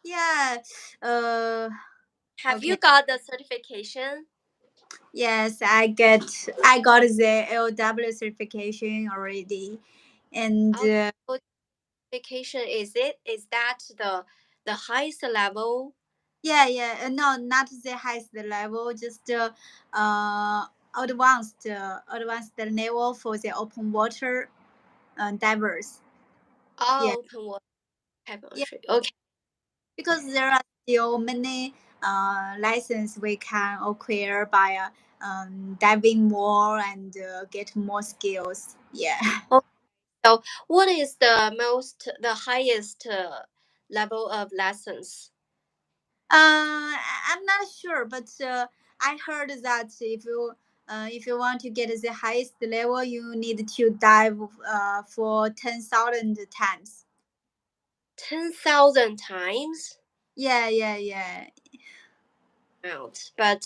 Yeah. Uh. Have Okay. you got the certification? Yes, I got the LW certification already, and Okay, so certification is that the highest level? yeah, yeah. No, not the highest level, just uh advanced level for the open water divers. Yeah, Oh, open water yeah. chemistry. Okay. Because there are still many license we can acquire by diving more and get more skills. Yeah. Okay. So, what is the highest level of lessons? I'm not sure, but I heard that if you want to get the highest level, you need to dive for 10,000 times. 10,000 times Yeah, yeah, yeah. out. But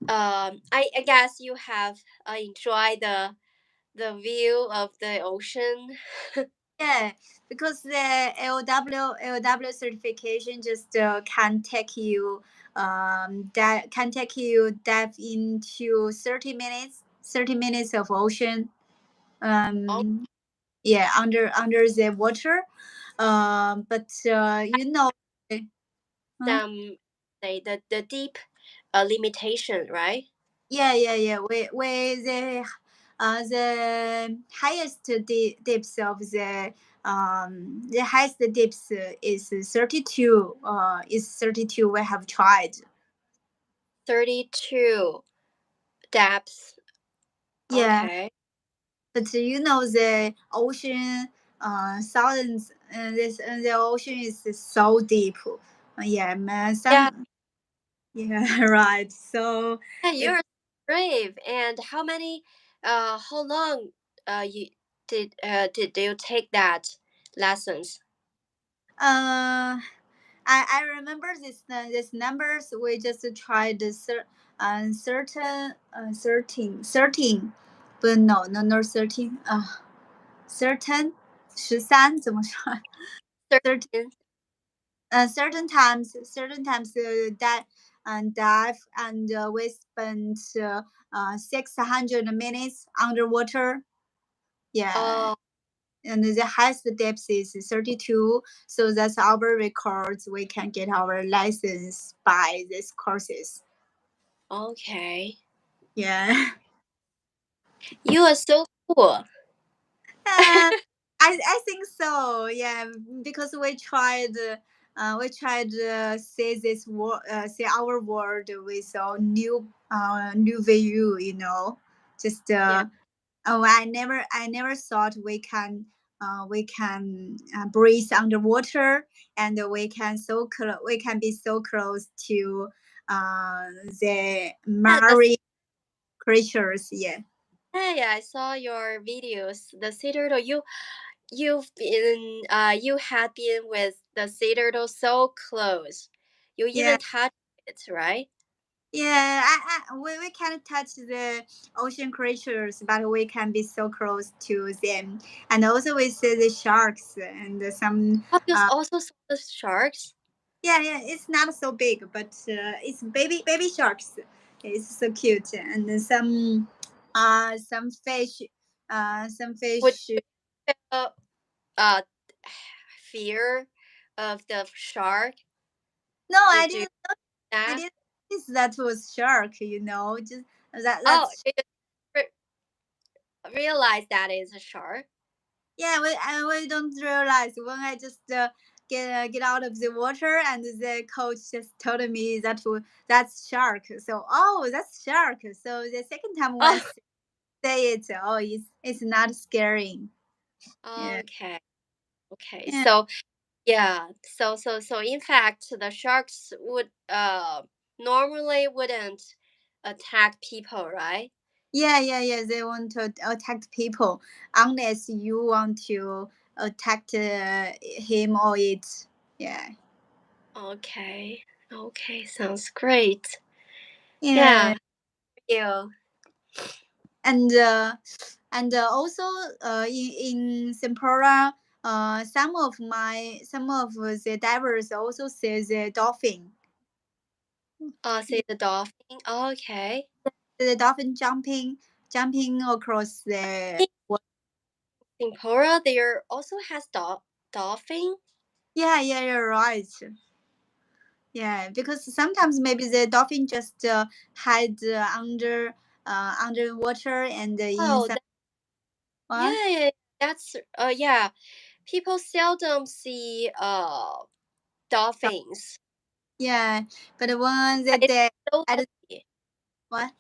I guess you have enjoyed the view of the ocean. Yeah, because the LW certification just can take you dive into 30 minutes, 30 minutes of ocean. Oh, Yeah, under the water. But huh? some say the deep limitation, right? Yeah, yeah, yeah. We the highest depths of the highest depths is 32. Is 32. We have tried. 32 depths. Yeah, Okay. but the ocean, thousands. The ocean is so deep. Yeah, man. Yeah, Yeah, right. So yeah, if you're brave. And how long you did you take that lessons? uh I remember this numbers. We just tried certain 13, but no 13 certain 13怎么说 certain Certain. certain times that and dive and we spent 600 minutes underwater. Yeah, Oh, and the highest depth is 32, so that's our records. We can get our license by these courses. okay. Yeah. You are so cool. I think so. Yeah, because we tried say this word, say our word with a new view. Just Yeah. oh, I never thought we can breathe underwater, and we can be so close to the Yeah, the marine creatures. Yeah. Hey, I saw your videos. The sea turtle, you had been with the sea turtle so close. You Yeah. even touched it, right? Yeah, we can touch the ocean creatures, but we can be so close to them. And also we see the sharks and some. Oh, you also saw the sharks. Yeah, yeah, it's not so big, but it's baby sharks. It's so cute, and then some fish, some Would fish. you uh fear of the shark? No, I Did you didn't. I that? didn't. Think that was shark. Just Oh, that's. did you realize that is a shark? Yeah, we don't realize when I just get out of the water, and the coach just told me that's shark. So that's shark. So the second time when I Oh, say it, it's not scaring. Yeah, okay, okay. yeah, So yeah, so in fact, the sharks would normally wouldn't attack people, right? yeah, yeah, yeah. They want to attack people unless you want to attack him or it. Yeah, Okay, okay, sounds great. yeah, Yeah, you. and also in Sempora. Some of the divers also say the dolphin. Say the dolphin. Okay. The dolphin jumping across the In Tempora, there also has dolphin. yeah, yeah, you're right. Yeah, because sometimes maybe the dolphin just hide under water and in Oh, some what? yeah, yeah, that's yeah. People seldom see dolphins. Yeah, but when But it's they so at lucky. what?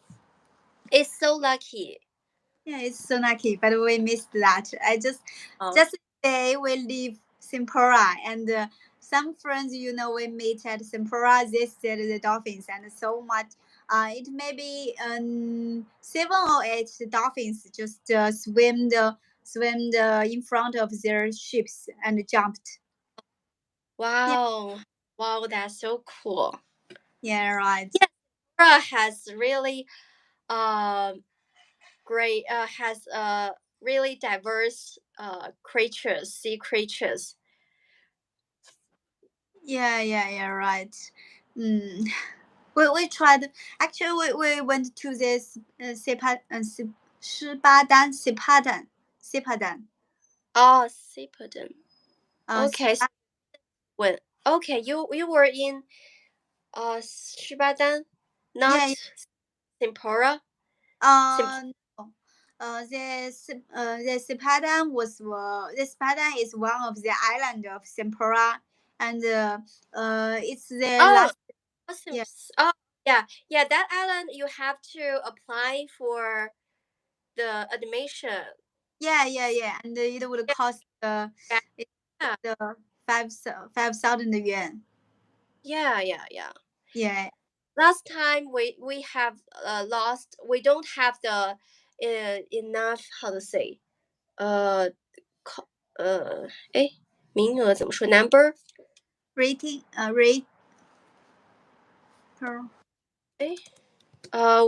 It's so lucky. Yeah, it's so lucky, but we missed that. I Oh, just say we leave Simpora and some friends we meet at Simpora. They said the dolphins and so much. It may be 7 or 8 dolphins just swam in front of their ships and jumped. Yeah, wow, wow, that's so cool. yeah, right. Yeah, Tempora has really um great has really diverse creatures, sea creatures. Yeah, yeah, yeah, right. Mm. We tried. Actually, we went to this Sipadan. Oh, Sipodon. Okay, so Sipadan. when okay, you were in Shibadan, Yeah, yeah. not Simpora. Sim No. The Sipadan the Sipadan is one of the island of Sempora, and it's the oh, last. awesome. Yeah, Oh, yeah, yeah. That island you have to apply for the admission. yeah, yeah, yeah, and it would cost it Yeah, cost, 5,000 yuan. yeah, yeah, yeah. Yeah, Last time we have lost. We don't have the enough how to say 呃 哎，名额怎么说？number rating rate.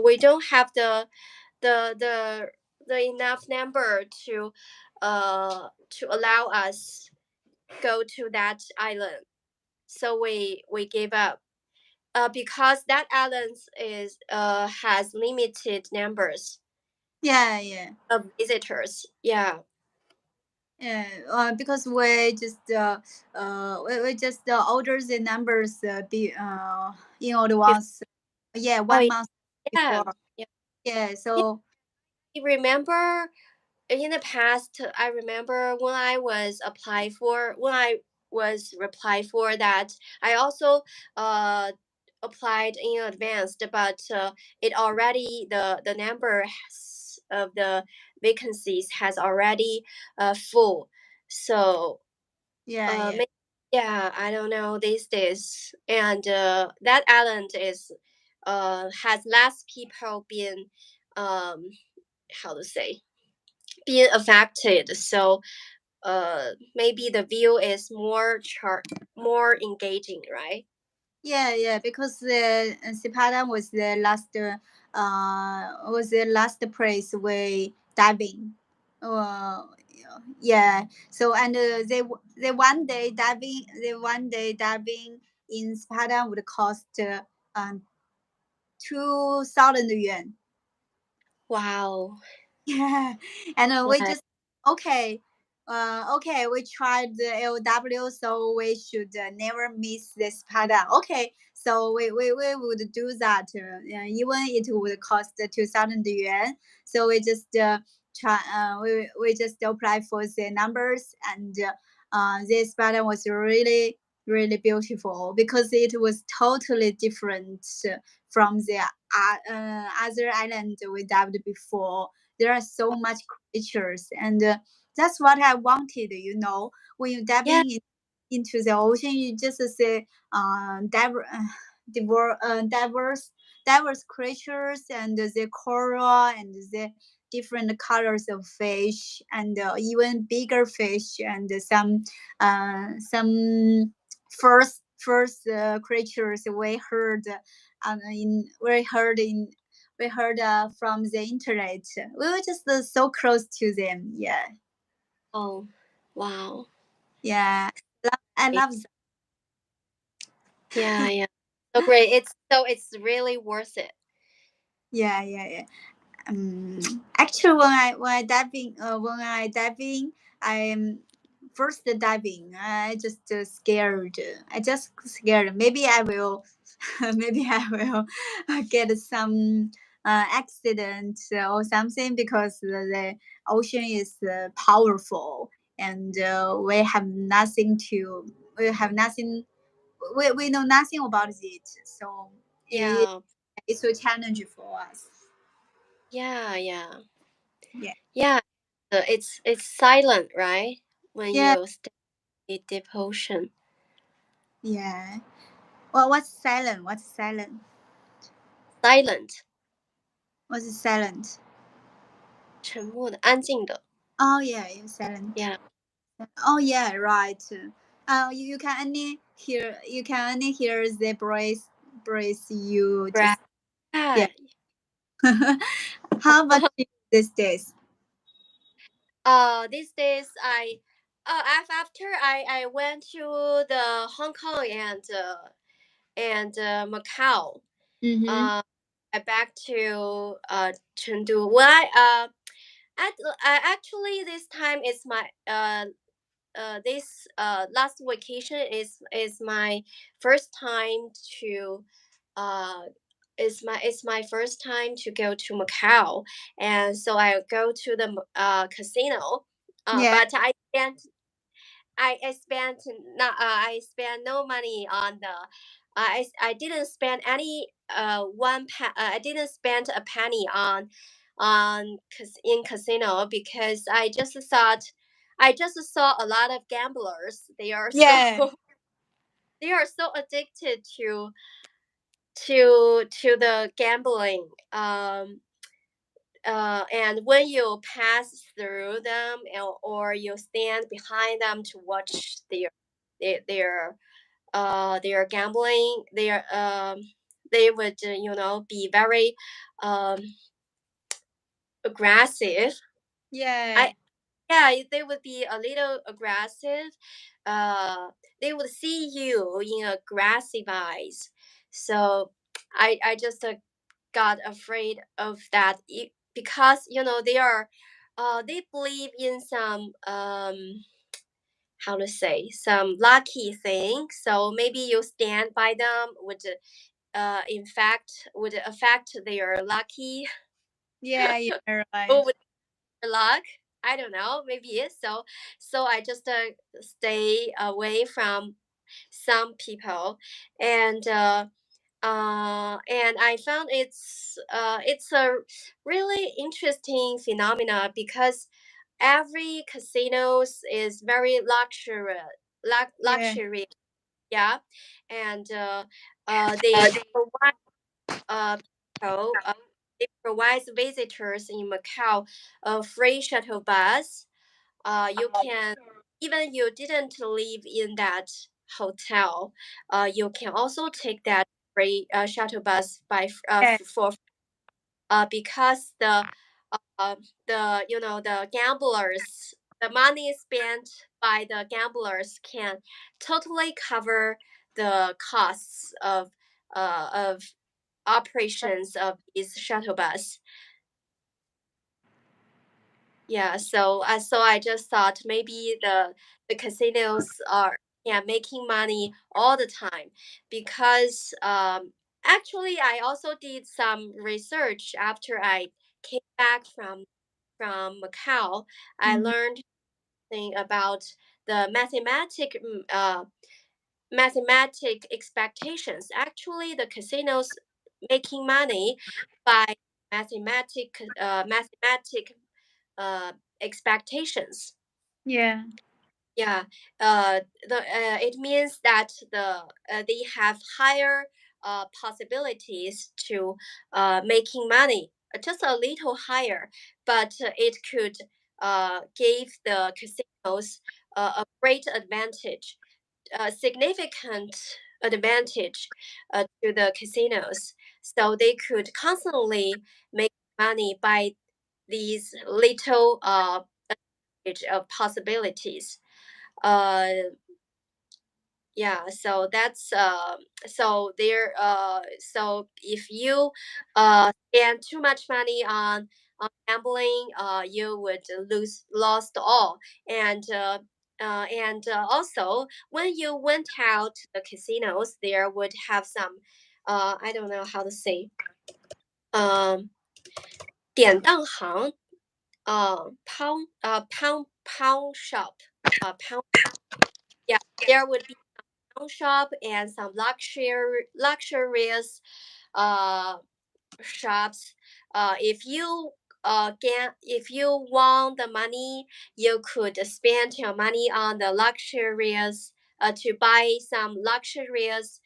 we don't have the the the enough number to allow us go to that island. So we gave up. Because that island is has limited numbers Yeah, yeah. of visitors. Yeah. Yeah, because we just order the numbers all the Bef- once. Yeah, oh 1 month yeah. before. Yeah. Yeah, so You remember in the past, I remember when I was reply for that, I also uh applied in advance, but it already the number of the vacancies has already full. So yeah, yeah, yeah, I don't know these days, and that island is has less people been um how to say being affected. So maybe the view is more engaging, right? yeah, yeah. Because the Sipadan was the last place we diving. Uh, yeah. So and the 1 day diving in Sipadan would cost 2,000 yuan. Wow. Yeah, and we Right. just okay, okay. We tried the LW, so we should never miss this pattern. Okay, so we would do that. Even it would cost 2,000 yuan. So we just we just apply for the numbers, and this pattern was really beautiful because it was totally different from the other island we dived before. There are so much creatures, and that's what I wanted. When you Yeah. into the ocean, you just see diverse creatures and the coral and the different colors of fish and even bigger fish and some first creatures we heard from the internet. We were just so close to them. Yeah. Oh, wow. Yeah, I love that. Yeah, yeah. So great. It's really worth it. Yeah, yeah, yeah. Actually, when I diving, I'm first diving. I just scared. I just scared. Maybe I will, maybe I will get some accident or something because the ocean is powerful and we have nothing to. We have nothing. We know nothing about it. So it, Yeah. it's a challenge for us. Yeah, yeah. Yeah. Yeah. It's silent, right? When Yeah. you stay in deep ocean. Yeah. Well, what's silent? What's silent? Silent. What's silent? 沉默的，安静的。Oh yeah, you silent. Yeah. Oh yeah, right. You can only hear the breath. You Right. just yeah. How about you these days? These days after I went to the Hong Kong and Macau. Mm-hmm. Uh, I back to Chengdu. When actually this time is my this last vacation is my first time to uh it's my first time to go to Macau, and so I go to the casino. Yeah. But I spent not I spent no money on the I didn't spend any I didn't spend a penny on in casino because I just saw a lot of gamblers. They are so Yeah. they are so addicted to the gambling. And when you pass through them, or you stand behind them to watch their gambling, they would be very um aggressive. Yeah. I Yeah, they would be a little aggressive. uh they would see you in aggressive eyes. So I just got afraid of that, because they believe in some how to say, some lucky thing. So maybe you stand by them would in fact would affect their lucky Yeah. You're right. or with their luck. I don't know, maybe it's so. So I just stay away from some people. And I found it's a really interesting phenomena, because every casinos is very Yeah. luxury. Yeah. And they provide uh, people, it provides visitors in Macau a free shuttle bus. You can, even you didn't live in that hotel, you can also take that free shuttle bus Yeah. for because uh, the gamblers, the money spent by the gamblers can totally cover the costs of operations of these shuttle bus. Yeah, so I just thought maybe the casinos are, yeah, making money all the time, because actually I also did some research after I came back from Macau. I Mm-hmm. learned thing about the mathematic expectations. Actually, the casinos making money by mathematic expectations. Yeah. Yeah, it means that they have higher possibilities to making money, just a little higher, but it could give the casinos a great advantage, a significant advantage to the casinos. So they could constantly make money by these little of possibilities. uh yeah, so that's so there so if you spend too much money on gambling, you would lost all. And also when you went out to the casinos, there would have some I don't know how to say, um 典当行, pawn shop, pound, yeah, there would be pawn shop and some luxurious uh shops. If you want the money, you could spend your money on the luxurious to buy some luxurious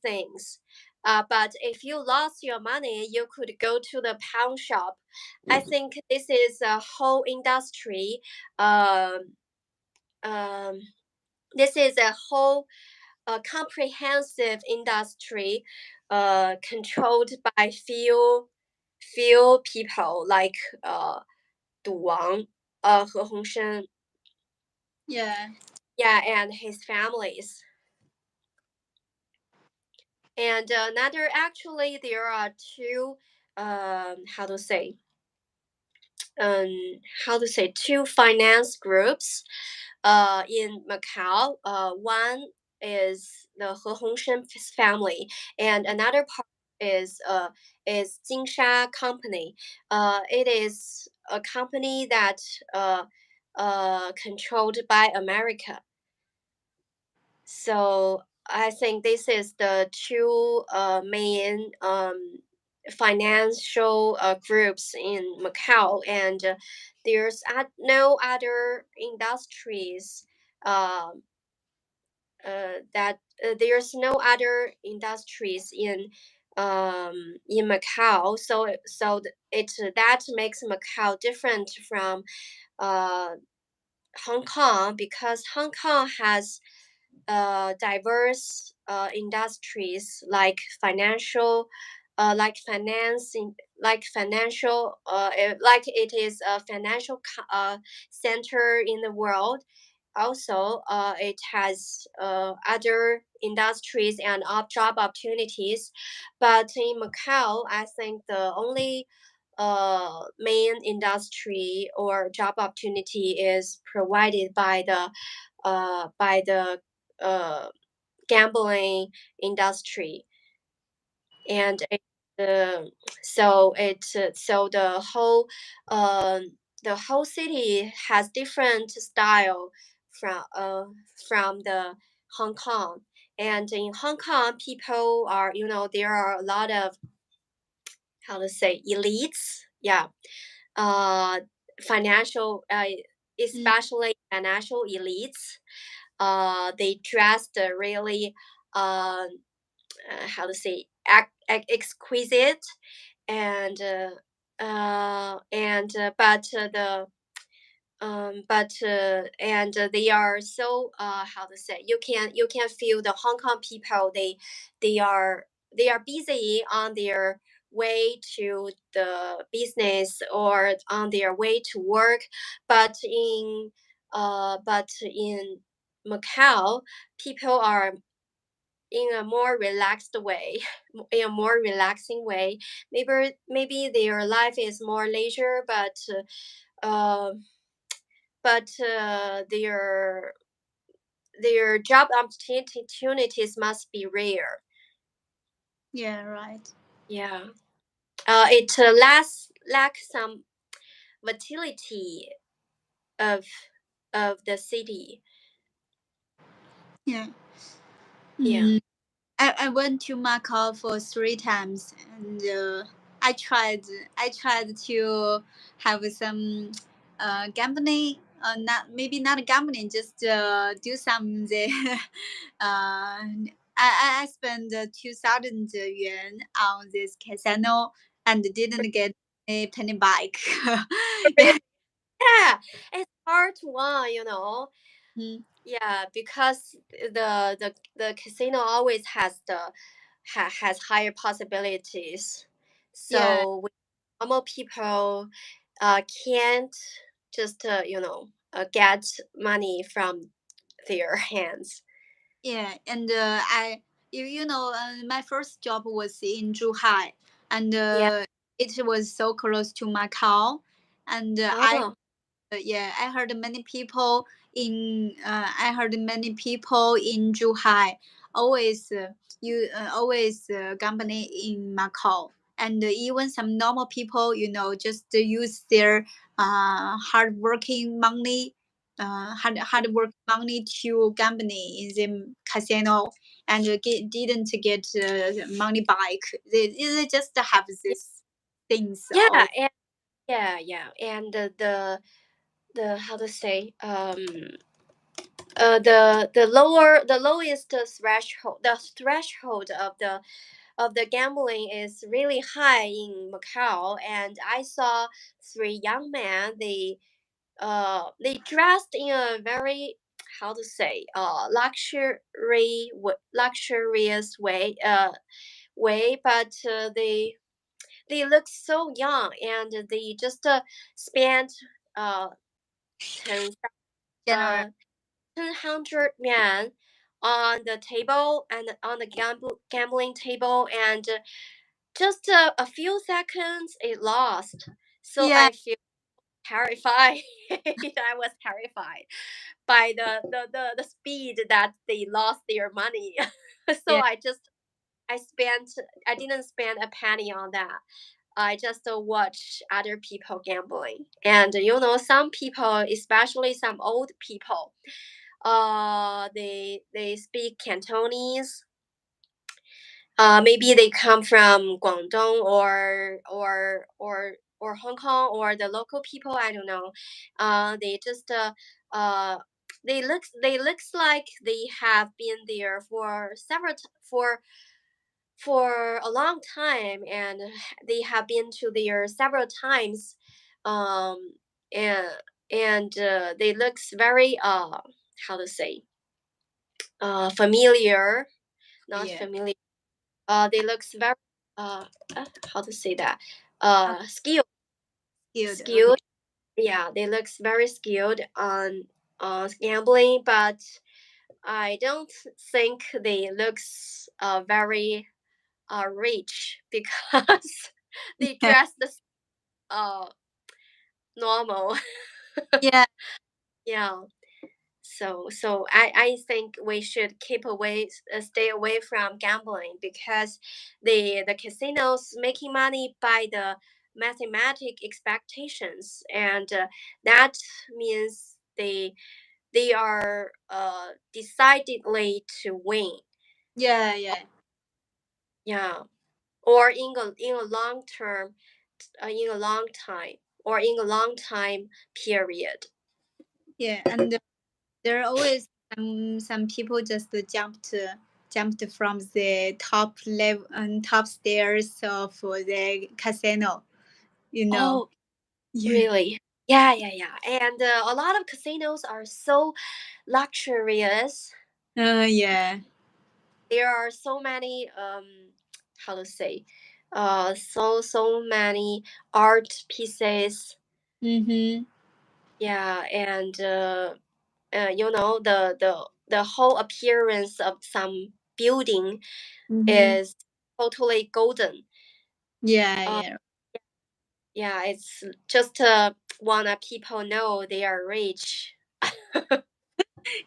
things. But if you lost your money, you could go to the pawn shop. I think this is a whole industry. Um, um, this is a whole comprehensive industry controlled by few people like 赌王 He Hongsheng, Yeah. yeah, and his families. And another, actually there are two how to say, um how to say, two finance groups in Macau. One is the He Hongsheng family, and another part is Jinsha Company. It is a company that uh, controlled by America. So I think this is the two main financial groups in Macau, and there's no other industries that there's no other industries in Macau. It that makes Macau different from uh, Hong Kong, because Hong Kong has diverse industries like financial, like financing, like financial, like it is a financial center in the world. Also, it has other industries and job opportunities. But in Macau, I think the only main industry or job opportunity is provided by the uh, gambling industry. And uh, so the whole city has different style from the Hong Kong. And in Hong Kong, people are, there are a lot of, how to say, elites, yeah, uh financial, Mm, especially financial elites. They dressed really, how to say, exquisite. And but the but and they are so, how to say, you can feel the Hong Kong people. They are busy on their way to the business or on their way to work. But in Macau, people are in a more relaxed way, in a more relaxing way. Maybe their life is more leisure, uh, but their job opportunities must be rare. yeah, right. Yeah. It lacks some vitality of the city. Yeah. Yeah. Mm, I went to Macau for 3 times, and I tried to have some gambling. Not maybe not gambling, just do some the. I spent 2,000 yuan on this casino and didn't get a penny back. Yeah. Yeah, it's hard to win. Mm, Yeah, because the casino always has higher possibilities. yeah. So normal people can't just get money from their hands. Yeah, and my first job was in Zhuhai, and Yeah. it was so close to Macau, and Oh. yeah, I heard many people in Zhuhai always you always company in Macau, and even some normal people, just use their hardworking money, hard work money to company in the casino, and didn't get money back. They just have this things Yeah, all. and yeah, and the how to say the lowest threshold, the threshold of the gambling is really high in Macau. And I saw three young men. They dressed in a very, how to say, luxurious way, but they look so young, and they just spent uh 10 General. 100 yuan on the table, and on the gambling table, and just a few seconds it lost. So Yeah, I feel terrified. I was terrified by the speed that they lost their money. So yeah, I didn't spend a penny on that. I just watch other people gambling. And some people, especially some old people, they speak Cantonese. Maybe they come from Guangdong, or Hong Kong, or the local people. I don't know. They just uh they looks like they have been there for for a long time, and they have been to there several times. Um, and they looks very how to say familiar, not yeah. familiar. They looks very uh, how to say that Uh, skilled, Skilled. Okay. skilled. Yeah, they looks very skilled on gambling, but I don't think they looks very rich, because they dress the uh normal. Yeah, Yeah. So I think we should stay away from gambling, because the casinos making money by the mathematic expectations, and that means they are decidedly to win. yeah, yeah, Yeah. Or in a long term, in a long time, or in a long time period. yeah. And there are always some people just jumped from the top level and top stairs of the casino. You know. Oh, Yeah. really? Yeah. And a lot of casinos are so luxurious. Yeah. There are so many how to say so many art pieces. Mhm. Yeah, and the whole appearance of some building Mhm. is totally golden. Yeah, Uh, yeah. yeah, it's just wanna people know they are rich.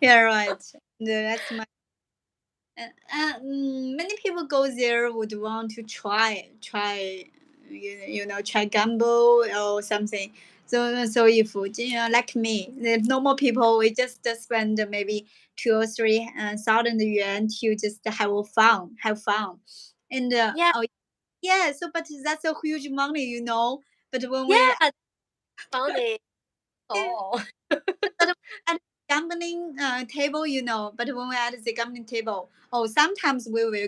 Yeah, right. That's my. Many people go there would want to try, try gamble or something. So if like me, the normal people, we just spend maybe 2 or 3 thousand yuan to just have fun, and Yeah, oh yeah. So but that's a huge money. But when we yeah, funny. Oh. but at gambling table, but when we're at the gambling table, oh, sometimes we will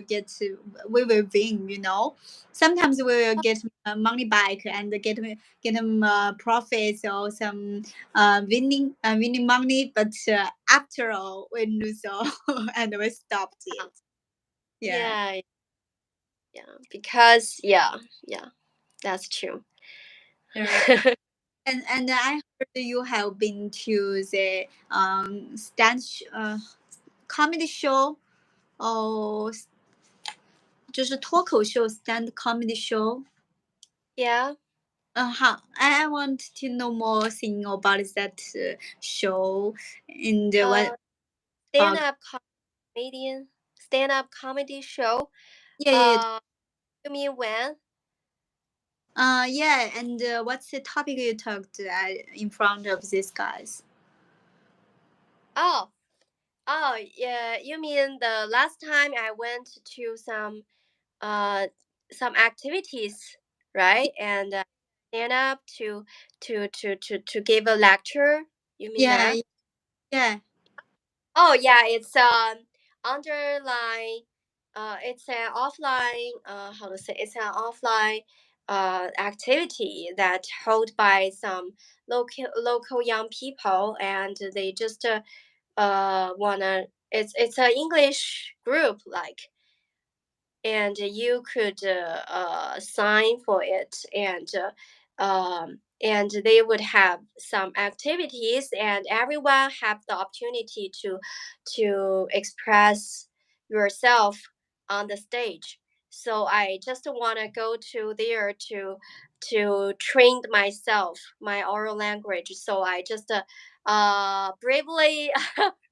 win. Sometimes we will get money back and get profits or some winning money. But after all, we lose all and we stopped it. Yeah. Yeah, yeah, because yeah, that's true. You're right. And I heard you have been to the stand comedy show or 就是脱口秀 stand comedy show. Yeah. How I want to know more thing about that show and what Stand talk. up comedian, stand up comedy show. Yeah, yeah, Uh, you mean when? yeah. And what's the topic you talked in front of these guys? Oh, oh, yeah. You mean the last time I went to uh some activities, right? And stand up to give a lecture. You mean Yeah, that? yeah. Oh yeah, it's underline. It's an offline. How to say? It's an offline activity that held by some local young people, and they just wanna. It's an English group like, and you could sign for it, and they would have some activities, and everyone have the opportunity to express yourself on the stage. So I just want to go to there to train myself my oral language. So I just bravely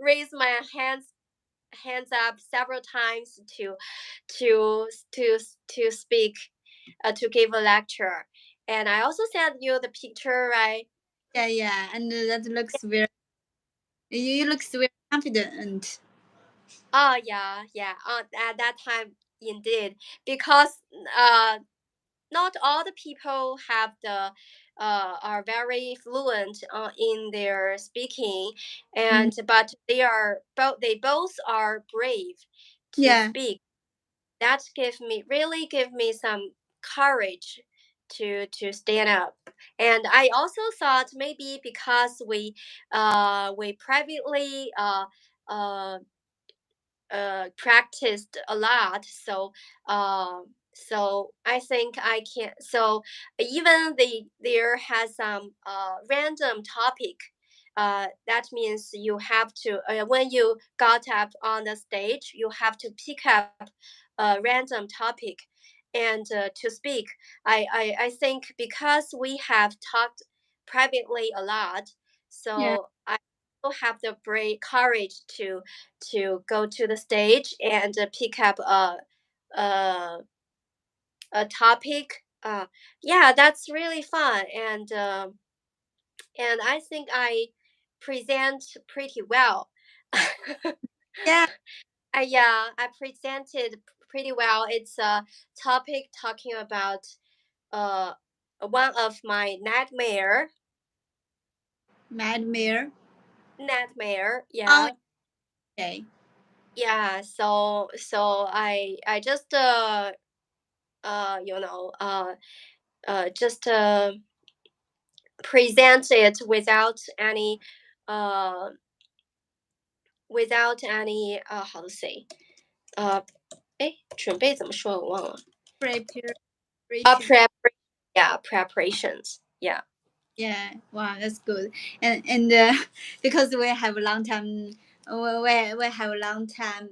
raise my hands up several times to speak, to give a lecture. And I also sent you the picture, right? Yeah, yeah, and that looks very. You look very confident. Oh yeah, yeah. At that time, indeed, because uh, not all the people have the are very fluent in their speaking, Mhm. and but they both are brave to Yeah, speak. That give me some courage to stand up. And I also thought maybe because we privately uh practiced a lot, so I think I can. So even there has some random topic. That means you have to when you got up on the stage, you have to pick up a random topic and to speak. I think because we have talked privately a lot, yeah, so I also have the brave courage to go to the stage and pick up a, a topic. Yeah, that's really fun, and I think I present pretty well. yeah. Yeah, I presented pretty well. It's a topic talking about uh one of my Madmere. nightmare. Oh, Yeah, okay. yeah. So I just you know just present it uh without any how to say 准备怎么说我忘了 Preparation. prep yeah preparations yeah. Yeah, wow, that's good. And because we have a long time, we have a long time.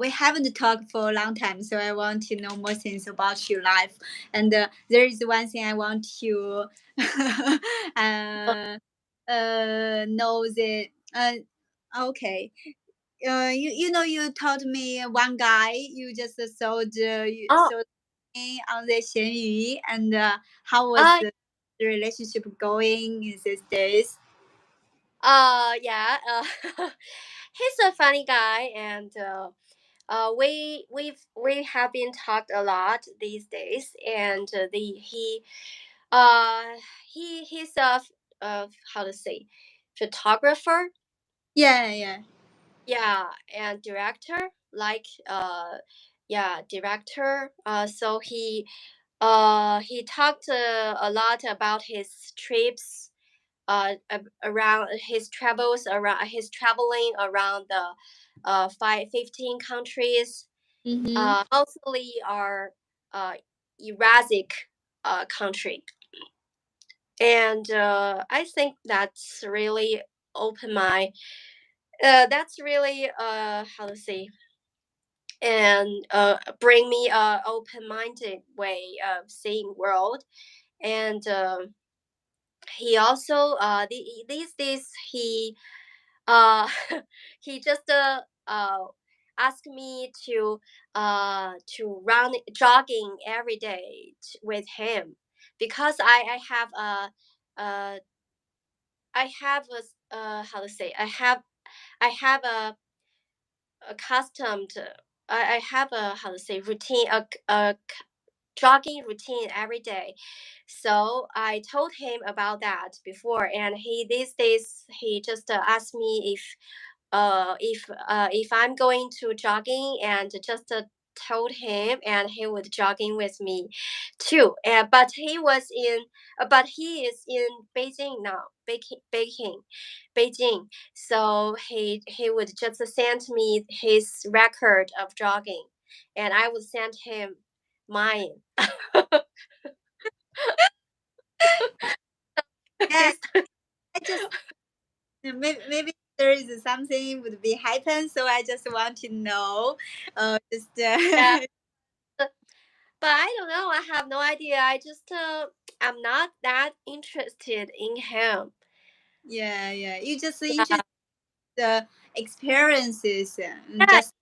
We haven't talked for a long time, so I want to know more things about your life. And there is one thing I want to uh, know the okay. You know you told me one guy you just sold you Oh sold me on the 闲鱼 and how was uh the relationship going in these days? yeah he's a funny guy, and we have been talked a lot these days, and uh he's a how to say photographer, Yeah, yeah. yeah, and director, like yeah, director. So he talked a lot about his trips, around his travels around his traveling around the 15 countries, Mm-hmm. mostly are Eurasic country. And I think that's really open my that's really how to say, and bring me a open-minded way of seeing world. And he also these days he uh he just asked me to run jogging every day with him, because I have uh I have a how to say, I have a accustomed, I have a how to say routine, jogging routine every day. So I told him about that before, and he these days he just asked me if I'm going to jogging, and just told him, and he would jogging with me too. And but he is in Beijing now, Beijing. So he would just send me his record of jogging, and I would send him mine. Yeah, This I just maybe there is something would be happen, so I just want to know. Just yeah, but I don't know. I have no idea. I just I'm not that interested in him. yeah, yeah. You just Yeah, interested the experiences, yeah, just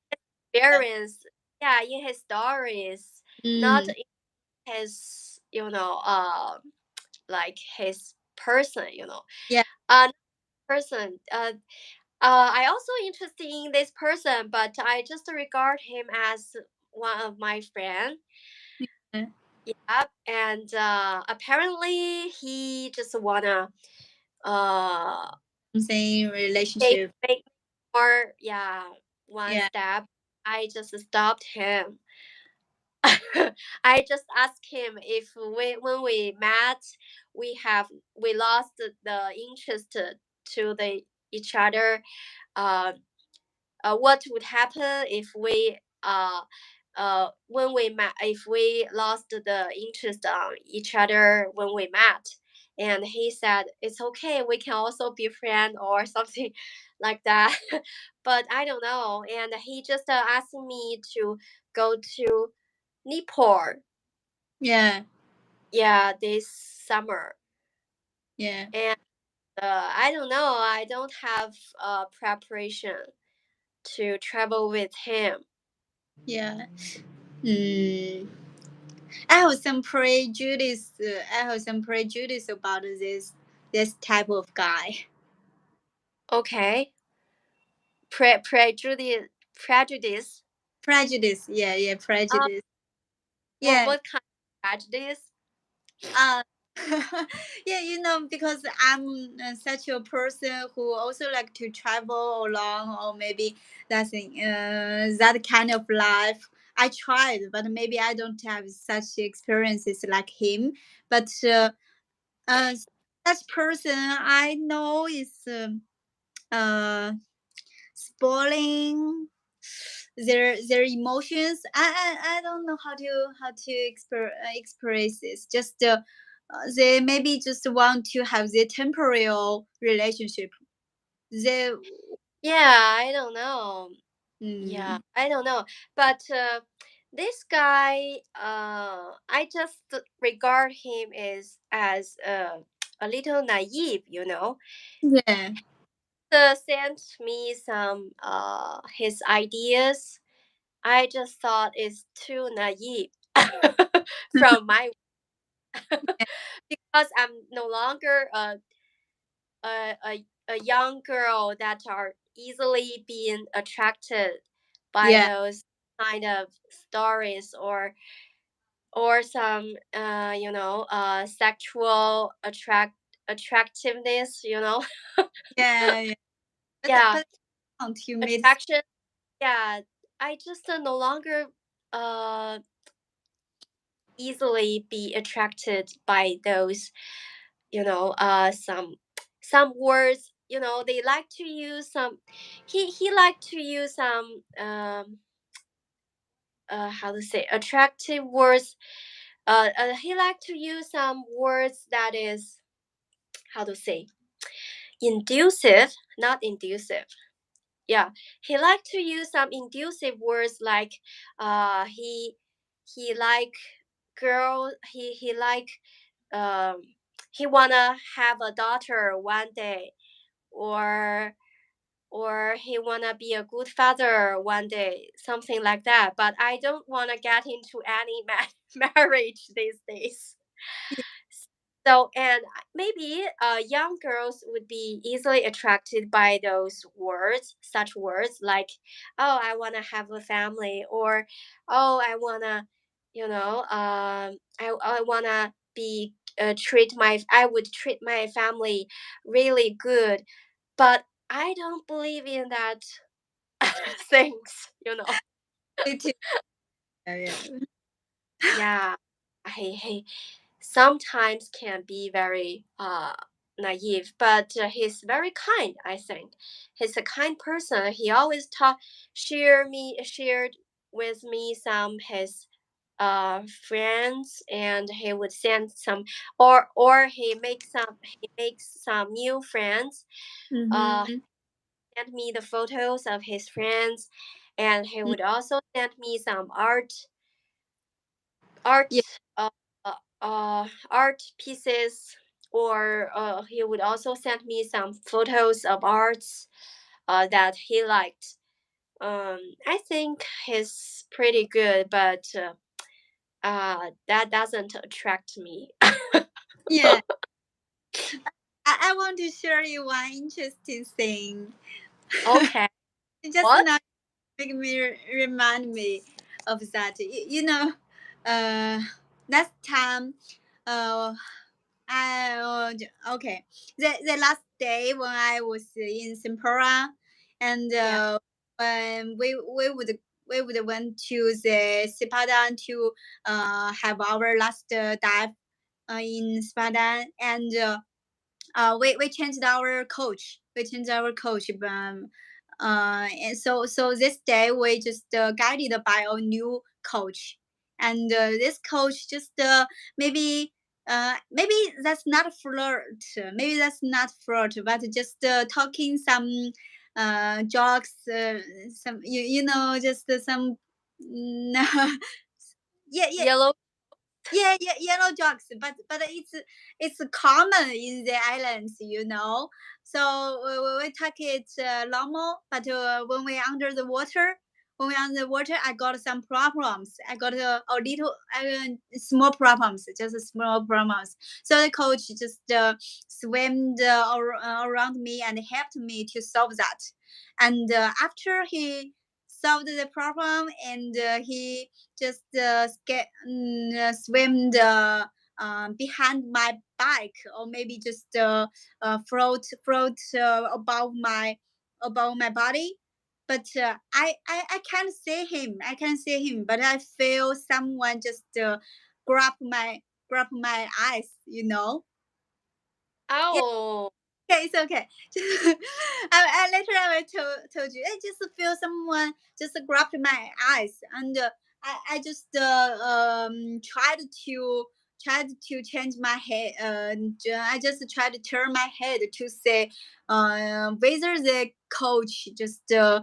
experience. Yeah, in his stories, not mm, in his, like his person. yeah, Person. I also interested in this person, but I just regard him as one of my friend. yeah. Yeah, and apparently he just wanna uh Something take relationship. make more, yeah, one Yeah, step. I just stopped him. I just asked him if when we met, we lost the interest to the each other. Uh, what would happen if we when we met, if we lost the interest on each other when we met. And he said it's okay, we can also be friends or something like that. But I don't know. And he just asked me to go to Nipur, yeah, yeah, this summer. yeah, And I don't know, I don't have preparation to travel with him. yeah. Mm. I have some prejudice. I have some prejudice about this type of guy. Okay. Prejudice. Prejudice. Yeah, yeah, Uh, prejudice. what Yeah. what kind of prejudice? Uh, yeah, because I'm such a person who also like to travel along, or maybe that kind of life. I tried, but maybe I don't have such experiences like him. But uh, such person I know is uh, spoiling their emotions. I don't know how to express this. Just they maybe just want to have the temporary relationship. They Yeah, I don't know. Yeah, mm, I don't know. But this guy, I just regard him as a little naive. yeah, Sent me some his ideas. I just thought it's too naive from my because I'm no longer a young girl that are easily being attracted by yeah, those kind of stories, or some sexual attractiveness. yeah, yeah. Yeah, But I want to meet. attraction. Yeah, I just no longer uh easily be attracted by those, some words, they like to use some, he liked to use some how to say, attractive words. He liked to use some words that is how to say, inducive, not inducive. Yeah, he liked to use some inducive words like he like girl, he like um he wanna have a daughter one day, or he wanna be a good father one day, something like that. But I don't wanna get into any marriage these days. Yeah. So, and maybe young girls would be easily attracted by those words, such words like, "Oh, I want to have a family," or "Oh, I wanna, I wanna be I would treat my family really good." But I don't believe in that things. Me too. Yeah. Yeah, hey, sometimes can be very naive, but he's very kind. I think he's a kind person. He always shared with me some his friends, and he would send some, or he makes some new friends. Uh, Mm-hmm. send me the photos of his friends, and he would also send me some art Yeah. uh, art pieces, or he would also send me some photos of arts that he liked. I think he's pretty good, but that doesn't attract me. Yeah. I want to share you one interesting thing. Okay. It just What? now make me remind me of that. You know, uh, last time, uh, okay, the last day when I was in Sampora, and Yeah, when we would went to the Sipadan to have our last dive in Sipadan, and we changed our coach. We changed our coach. And so this day we just guided by a new coach, and this coach just maybe that's not flirt, maybe that's not flirt, but just talking some jokes, some just some yeah, yeah, yellow. yeah, yellow jocks, but it's common in the islands, so we take it normal, but when we under the water, I got some problems. I got a little small problems, just small problems. So the coach just swam around me and helped me to solve that. And after he solved the problem, and he just swim behind my bike, or maybe just float above my body. But I can't see him. I can't see him. But I feel someone just grab my eyes. Yeah, Oh, okay, it's okay. I later I told you. I just feel someone just grabbed my eyes, and I just tried to change my head. I just tried to turn my head to say whether the coach just did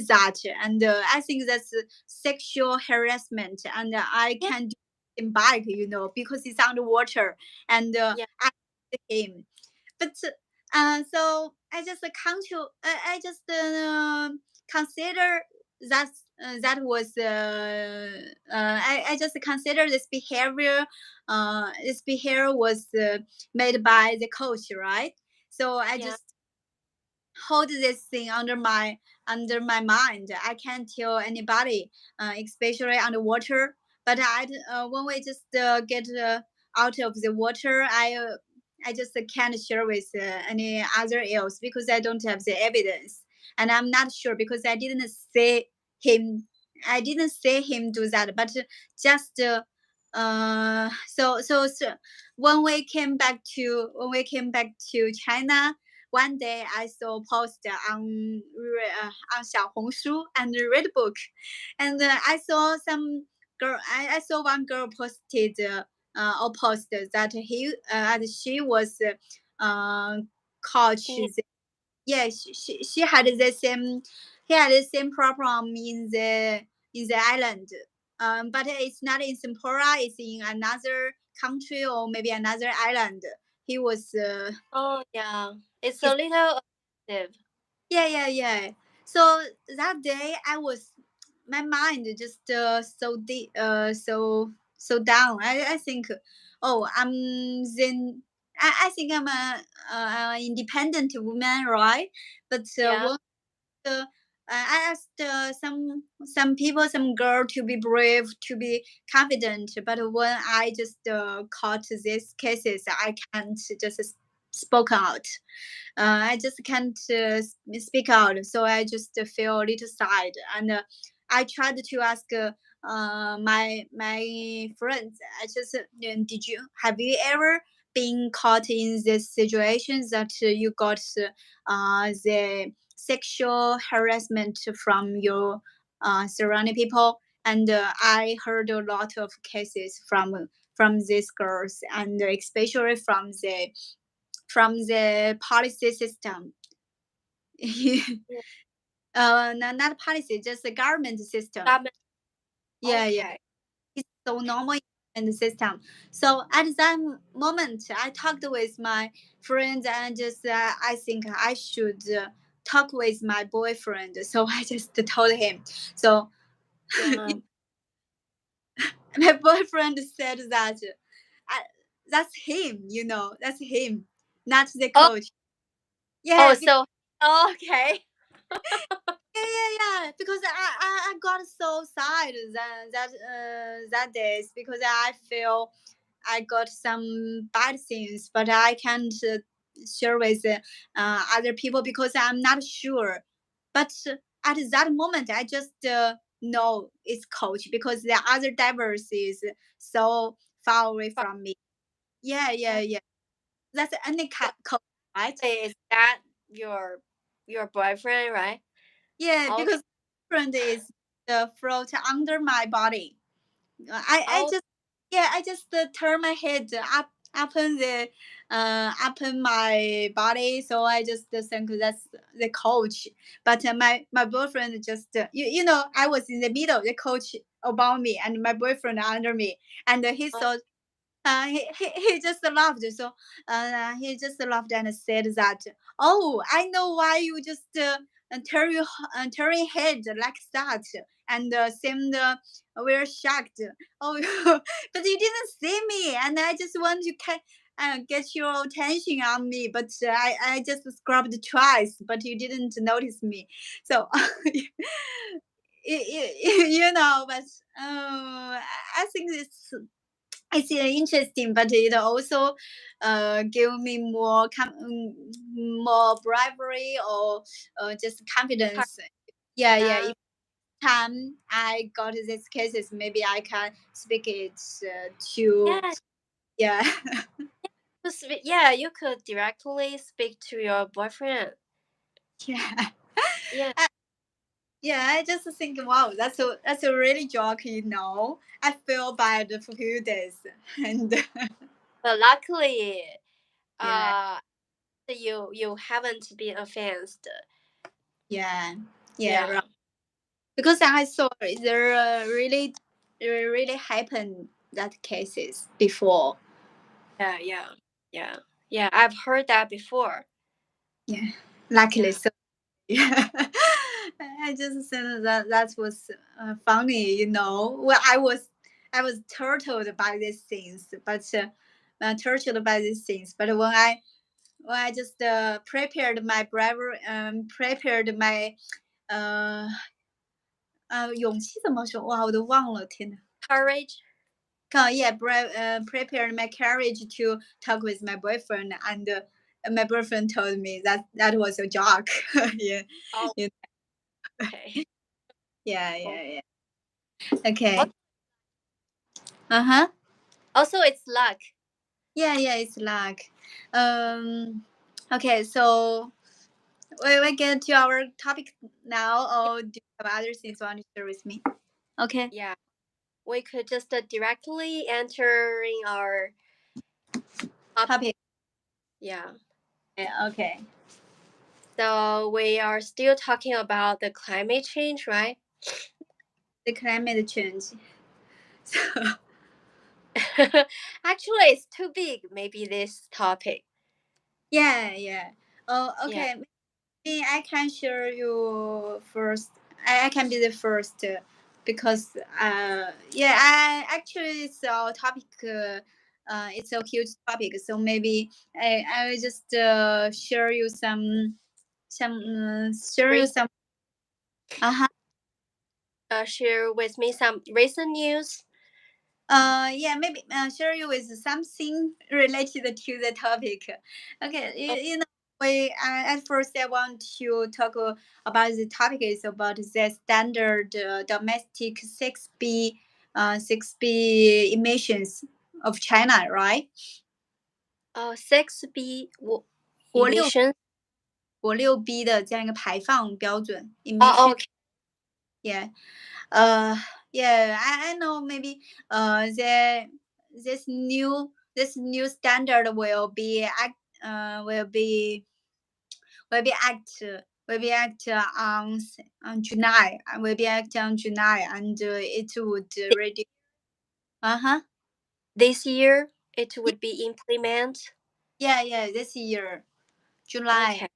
that, and I think that's sexual harassment, and I yeah, can do it back, because it's underwater, and yeah. I him. But so I just come to I just consider that that was I just consider this behavior was made by the coach, right? So I Yeah. just hold this thing under my mind. I can't tell anybody, especially underwater. But when we just get out of the water, I just can't share with any other else because I don't have the evidence, and I'm not sure because him. I didn't see him do that, but just so when we came back to China, one day I saw a post on Xiaohongshu and Redbook, and I saw one girl posted. opposed that she was coach. Senior. Yeah, she had the same, he had the same problem in the island. But it's not in Sampora, it's in another country or maybe another island. He was Oh yeah, it's a he's, little aggressive. yeah, yeah, yeah. So that day I was, my mind just so deep, so down. I think, oh, I think I'm a independent woman, right? But Yeah. when I asked some people, some girl to be brave, to be confident. But when I just caught these cases, I can't just spoke out. I just can't speak out, so I just feel a little sad. And I tried to ask my friends. I just did you have you ever been caught in this situation that you got the sexual harassment from your surrounding people? And I heard a lot of cases from these girls, and especially from the policy system. Yeah. No, not policy, just the government system. Government. Yeah, yeah, Okay. it's so normal in the system. So at that moment, I talked with my friends and just I think I should talk with my boyfriend. So I just told him. So Yeah. my boyfriend said that I, that's him, that's him, not the Oh. coach. Yeah, Oh. So. Oh, okay. yeah, yeah, yeah. Because I got so sad that days because I feel I got some bad things, but I can't share with other people because I'm not sure. But at that moment, I just know it's coach because the other divers is so far away from me. Yeah, yeah, Oh, yeah. That's any so coach, right? is that your boyfriend, right? Yeah, Okay. because friend is the float under my body. I Oh. just, yeah, I just turn my head up on the up on my body, so I just think that's the coach. But my boyfriend just I was in the middle, the coach above me and my boyfriend under me, and he Oh. saw he just laughed. So he just laughed and said that, "Oh, I know why you just turn your head like that," and seemed very shocked. Oh, but you didn't see me, and I just want to get your attention on me, but I just scrubbed twice, but you didn't notice me. So but I think it's interesting, but it also give me more bravery or just confidence. Yeah, yeah. Yeah. If time I got these cases, maybe I can speak it to, Yeah. yeah. Yeah, you could directly speak to your boyfriend. Yeah. Yeah. I, yeah, I just think, wow, that's a really joke. I feel bad for a few days, and But luckily, yeah, uh, you haven't been offended. yeah, yeah, right. Yeah. Because I saw there really happened that cases before. Yeah. Yeah. Yeah. Yeah. I've heard that before. Yeah, luckily Yeah. so. Yeah, I just said that was funny. Well, I was turtled by these things, but turtled by these things. But when I just prepared my bravery, prepared my 勇气怎么说？哇，我都忘了，天呐。Courage. Yeah, prepared my courage to talk with my boyfriend, and my boyfriend told me that was a joke. Yeah, Oh, yeah, okay. yeah, Oh, yeah, yeah. Okay. al- Uh huh. also, it's luck. Yeah, yeah. It's like, okay. So we get to our topic now, Yeah. or do you have other things you want to share with me? Okay. Yeah. we could just directly enter in our topic. Topic. Yeah. Yeah, okay. So we are still talking about the climate change, right? The climate change. So Actually, it's too big. Maybe this topic. yeah, yeah. Oh, Yeah. okay. Maybe I can share you first. I can be the first because yeah, I actually it's a topic. It's a huge topic, so maybe I will just share you share you Recent, some. Uh-huh. share with me some recent news. Yeah, maybe share you with something related to the topic. Okay, Oh, you know, we at first I want to talk about the topic is about the standard domestic 6B emissions of China, right? 6B 国六 emission. 国6B 的这样一个排放标准 Oh, emission. okay. Yeah. uh yeah, I know maybe the this new standard will be on July, and it would reduce. Uh-huh. This year it would be implement. Yeah, this year, July. Okay.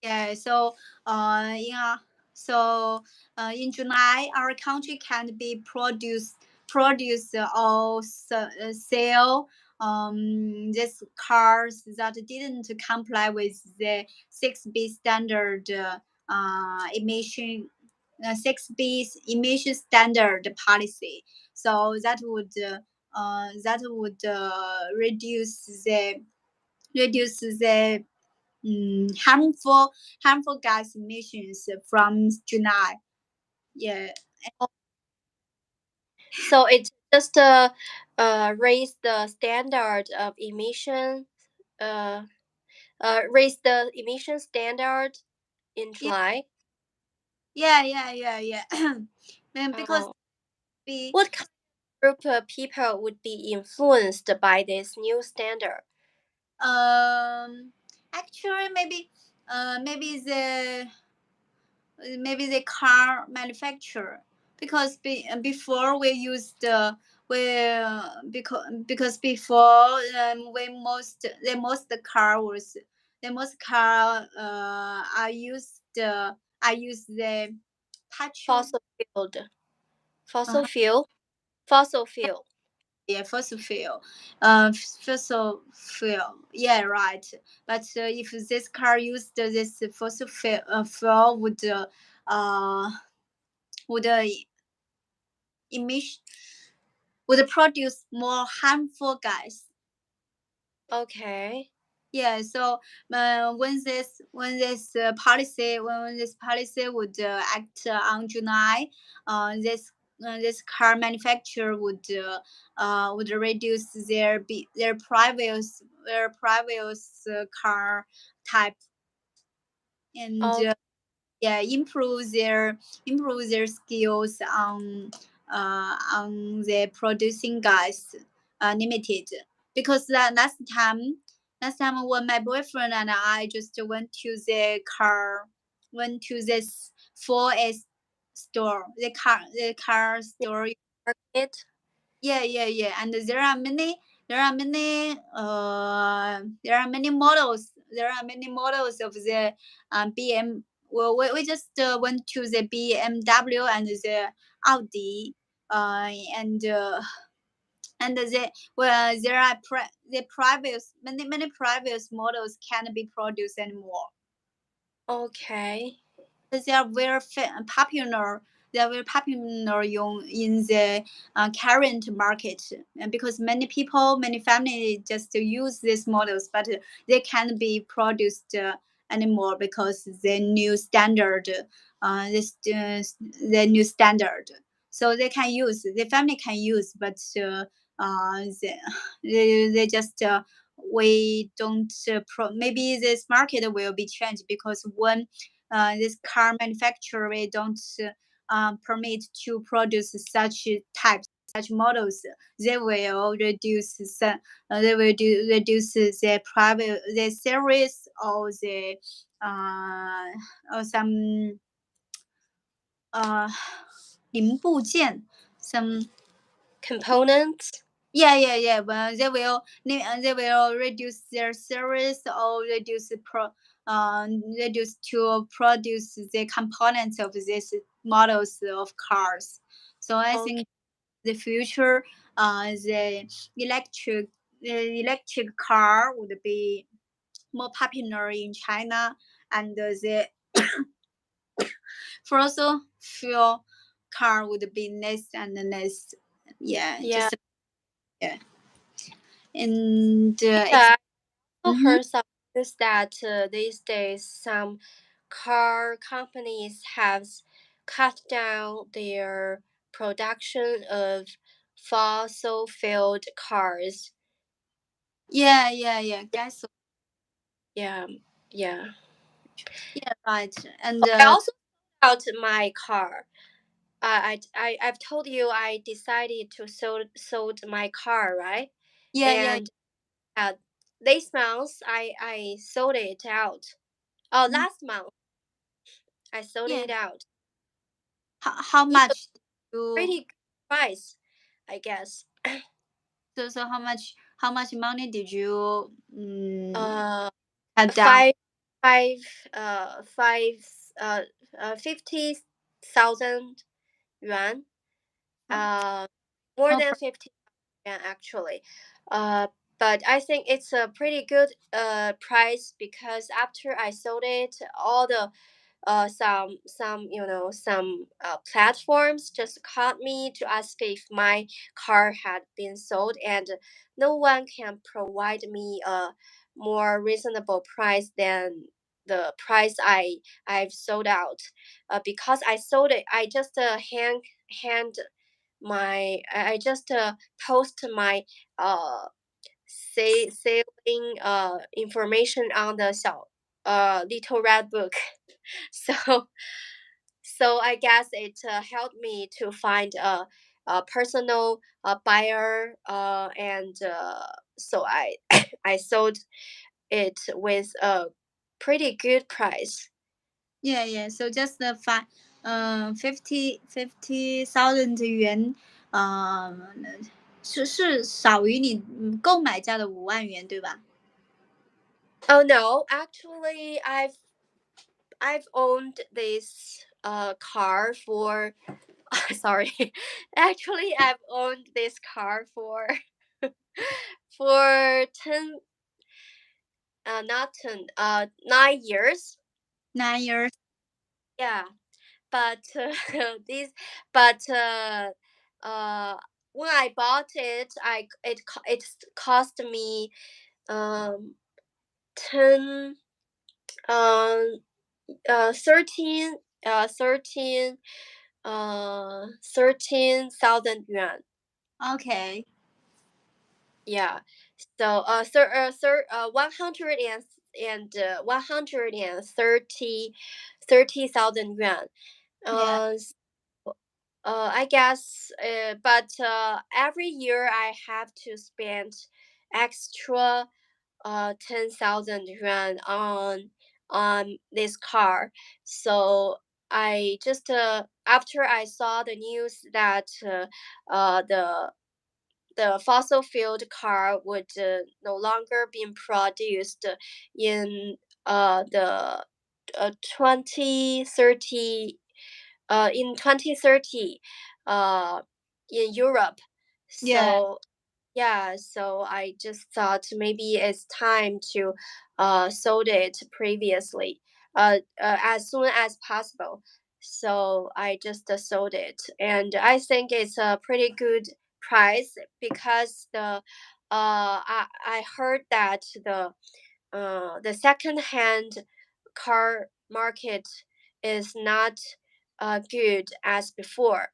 Yeah, so yeah, so in July, our country can be produce or sell these cars that didn't comply with the 6B standard emission 6B emission standard policy. So that would reduce the harmful gas emissions from July. Yeah. So it just raise the standard of emission. Uh, raise the emission standard in Yeah, July. yeah. And because Oh, we what kind of group of people would be influenced by this new standard? um actually maybe the car manufacturer, because before we used because before the most car I used the petrol. Fossil fuel, fossil uh, fuel, fossil fuel. yeah, fossil fuel, yeah, right. But if this car used this fuel uh would emission would produce more harmful gas. Okay, Yeah, so when this policy would act on July, this car manufacturer would reduce their previous car type, and okay, yeah, improve their skills on the producing gas limited, because last time when my boyfriend and I just went to this 4S store, the car store. market. Yeah. And there are many models. There are many models of the BM. Well, we just went to the BMW and the Audi, and there are the previous many previous models can't be produced anymore. Okay, They are very popular. They are very popular in the current market, and because many families just use these models, but they can't be produced anymore because the new standard. So the family can use, but uh, they, they just we don't maybe this market will be changed, because when this car manufacturer don't permit to produce such types. such models, they will reduce some, reduce the private the series or the or some 零部件 some components. yeah. But they will reduce their series or reduce to produce the components of these models of cars. So I Okay. think the future, the electric car would be more popular in China, and the fossil fuel car would be less and less. Yeah, Yeah. just yeah. And Yeah, I also mhm. heard some news that these days some car companies have cut down their production of fossil fueled cars. Yeah. Gas. Yeah, yeah. Yeah, right. And I also out my car. I've told you I decided to sold my car, right? yeah. And this month I sold it out. Oh, Mhm. last month I sold Yeah. it out. How Yeah, much you pretty good price, I guess. so how much money did you Uh, cut down? five five five 50,000 yuan. Oh, Uh, more no than 50 yuan actually. Uh, but I think it's a pretty good price because after I sold it, all the some some platforms just called me to ask if my car had been sold, and no one can provide me a more reasonable price than the price I've sold out. Because I sold it, I just hand my I just post my selling information on the little red book. So I guess it helped me to find a personal buyer, and so I I sold it with a pretty good price. Yeah. So just the 50,000元，是少于你购买价的5万元，对吧？Oh no, actually I've owned this car for sorry. Actually I've owned this car for for 10 not 10 9 years. 9 years. Yeah, but this but uh when I bought it, it cost me um 10 um 13 13,000 yuan. Okay. Yeah. So sir 100 and 130,000 yuan. Yeah. Uh I guess, but every year I have to spend extra 10,000 yuan on this car. So I just after I saw the news that the fossil fueled car would no longer be produced in the 2030 in 2030 uh, in Europe. Yeah. So yeah, so I just thought maybe it's time to sold it previously, as soon as possible. So I just sold it, and I think it's a pretty good price because I heard that the second hand car market is not good as before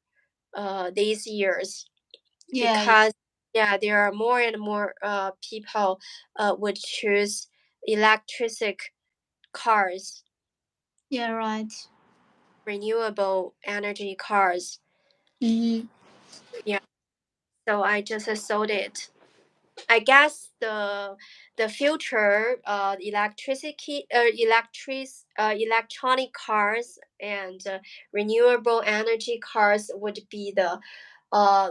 these years, Yeah. because yeah, there are more and more people would choose electric cars, Yeah. Right. renewable energy cars. Mm-hmm. Yeah. so I just sold it. I guess the future electronic cars and renewable energy cars would be the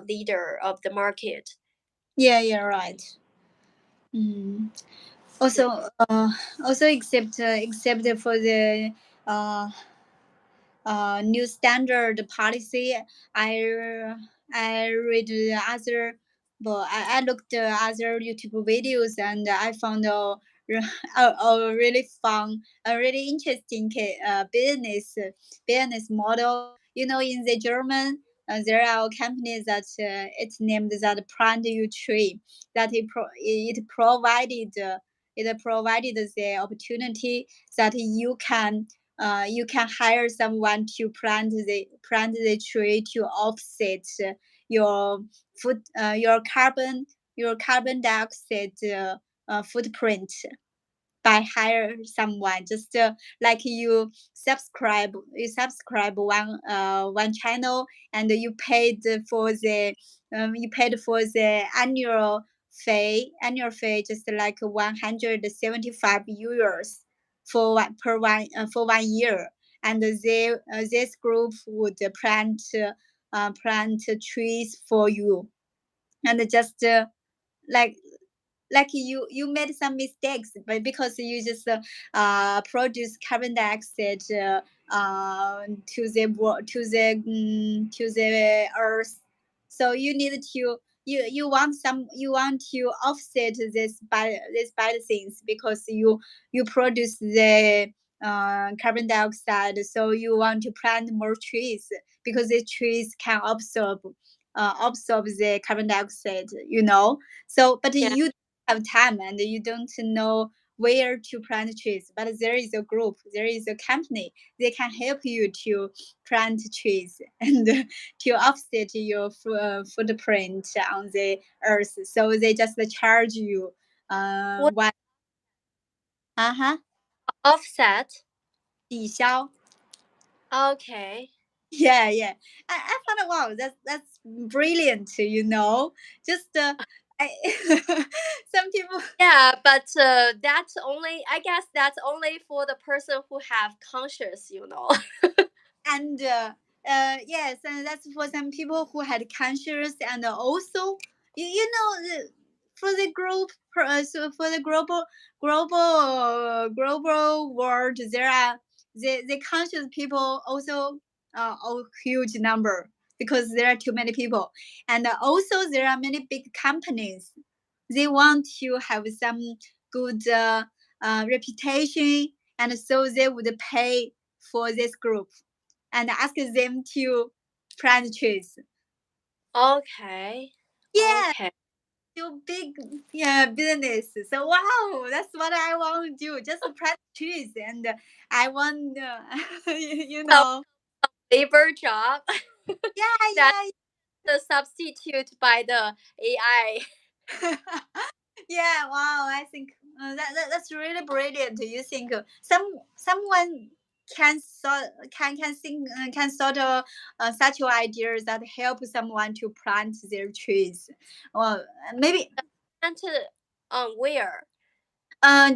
leader of the market. Yeah, you're right. Mm. Also, also except for the uh, new standard policy. I I read the other, but I looked the other YouTube videos and I found a really fun, a really interesting business model. You know, in the German. There are companies that it's named that plant you tree that it provided the opportunity that you can hire someone to plant the tree to offset your your carbon dioxide footprint by hire someone just like you subscribe one channel and you paid for the annual fee just like 175 euros for 1 year and this group would plant trees for you and just like you made some mistakes but because you just produce carbon dioxide to the earth so you need to you want to offset this bad things because you produce the carbon dioxide so you want to plant more trees because the trees can absorb the carbon dioxide so but Yeah. you have time and you don't know where to plant trees but there is a group there is a company they can help you to plant trees and to offset your footprint on the earth so they just charge you What one uh-huh offset? 抵消 Okay. yeah I found wow that's brilliant just I some people Yeah, but that's only, I guess that's only for the person who have conscious. and yes and that's for some people who had cancers and also for the group so for the global world there are the conscious people also a huge number because there are too many people and also there are many big companies they want to have some good reputation and so they would pay for this group and ask them to plant trees. Okay. Yeah, Okay. do big yeah business. So wow, that's what I want to do. Just plant trees, and I want you So know. labor job that Yeah, the substitute by the AI. yeah. Yeah, wow! I think that's really brilliant. You think someone can sort of such ideas that help someone to plant their trees. Well, maybe And where?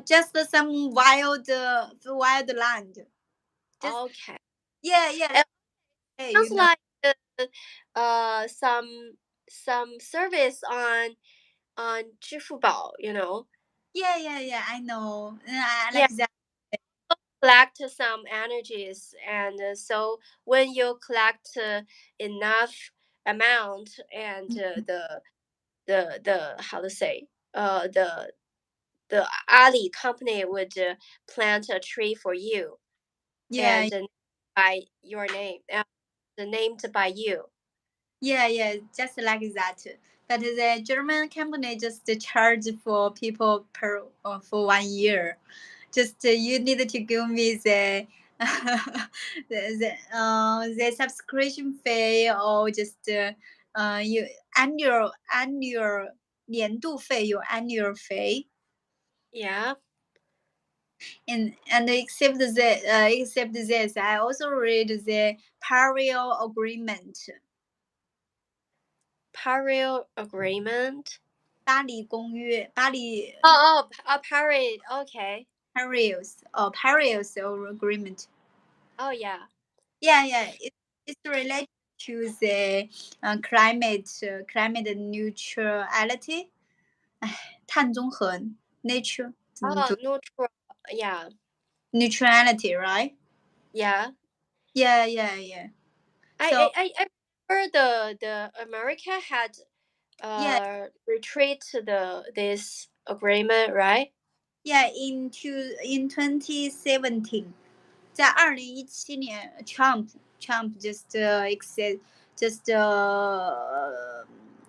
just some wild land. Just Okay. yeah. It Hey, sounds like some service on 支付宝. yeah. I know. I Yeah, like that. collect some energies, and so when you collect enough amount, and the how to say the Ali company would plant a tree for you, Yeah, and by your name, named by you. yeah, just like that. But the German company just charge for people per for 1 year. Just you need to give me the the subscription fee or just you annual 年度费有 annual fee Yeah, and except this I also read the Paris agreement Paris Agreement. 巴黎公约，巴黎 Paris. Okay. Paris Agreement. Oh yeah. Yeah. It's related to the climate neutrality. 哎，碳中和 nature 怎么读 Neutral. Yeah. neutrality, right? Yeah. Yeah. So I remember the America had yeah, retreat this agreement, right? yeah. In 2017, 在2017年，Trump just just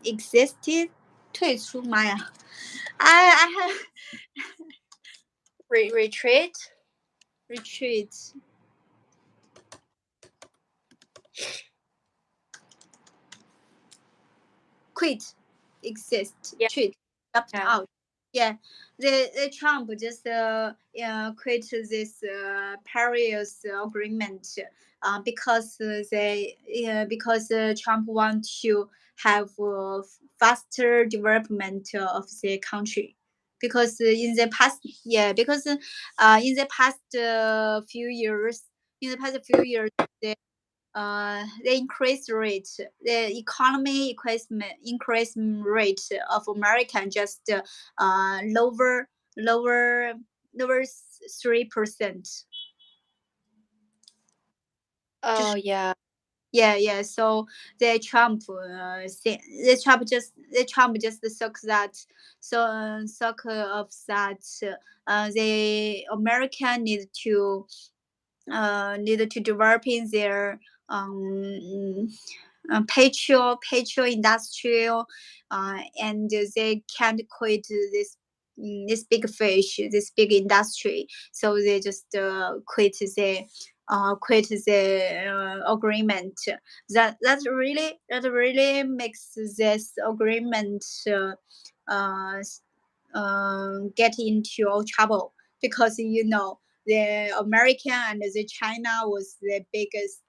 existed 退出。妈呀，I have Retreat. retreat quit exist Yeah. treat opt Yeah. out. Yeah, the Trump just quit this Paris agreement because because Trump want to have faster development of the country. Because in the past, yeah, because in the past few years, the economy increase rate of American just lower lower 3%. Oh Just yeah. yeah. So the Trump just suck that suck of that the American need to developing their petrol industrial and they can't quit this big fish, this big industry, so they just quit the agreement. That really makes this agreement uh, get into all trouble because the American and the China was the biggest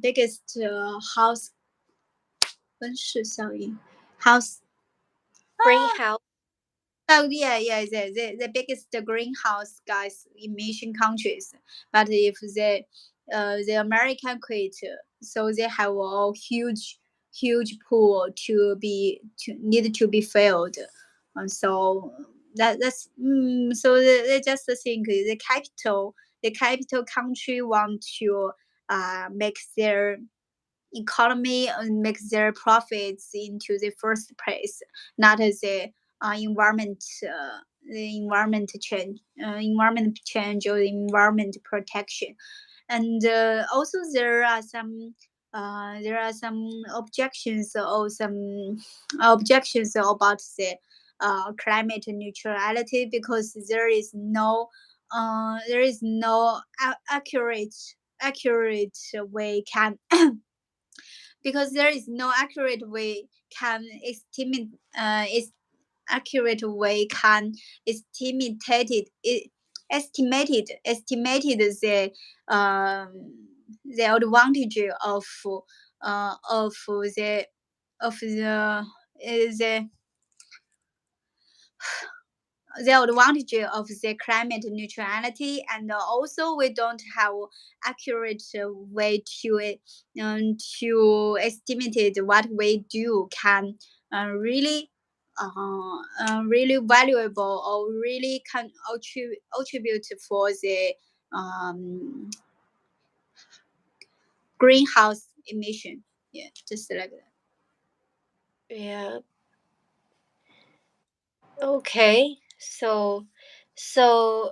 biggest house 温室效应 house. Greenhouse. Oh yeah, the biggest greenhouse gas emission countries. But if the American quit, so they have a huge pool to need to be filled, and so so they just think the capital country want to make their economy and make their profits into the first place, not as a environment the environment change or environment protection. And also there are some objections or some objections about the climate neutrality because there is no accurate way can because there is no accurate way can estimate accurate way can estimated it estimated the advantage of of the the advantage of the climate neutrality, and also we don't have accurate way to estimate what we do can really valuable or really can attribute for the um, greenhouse emission. Yeah, just like that. Yeah. Okay. So so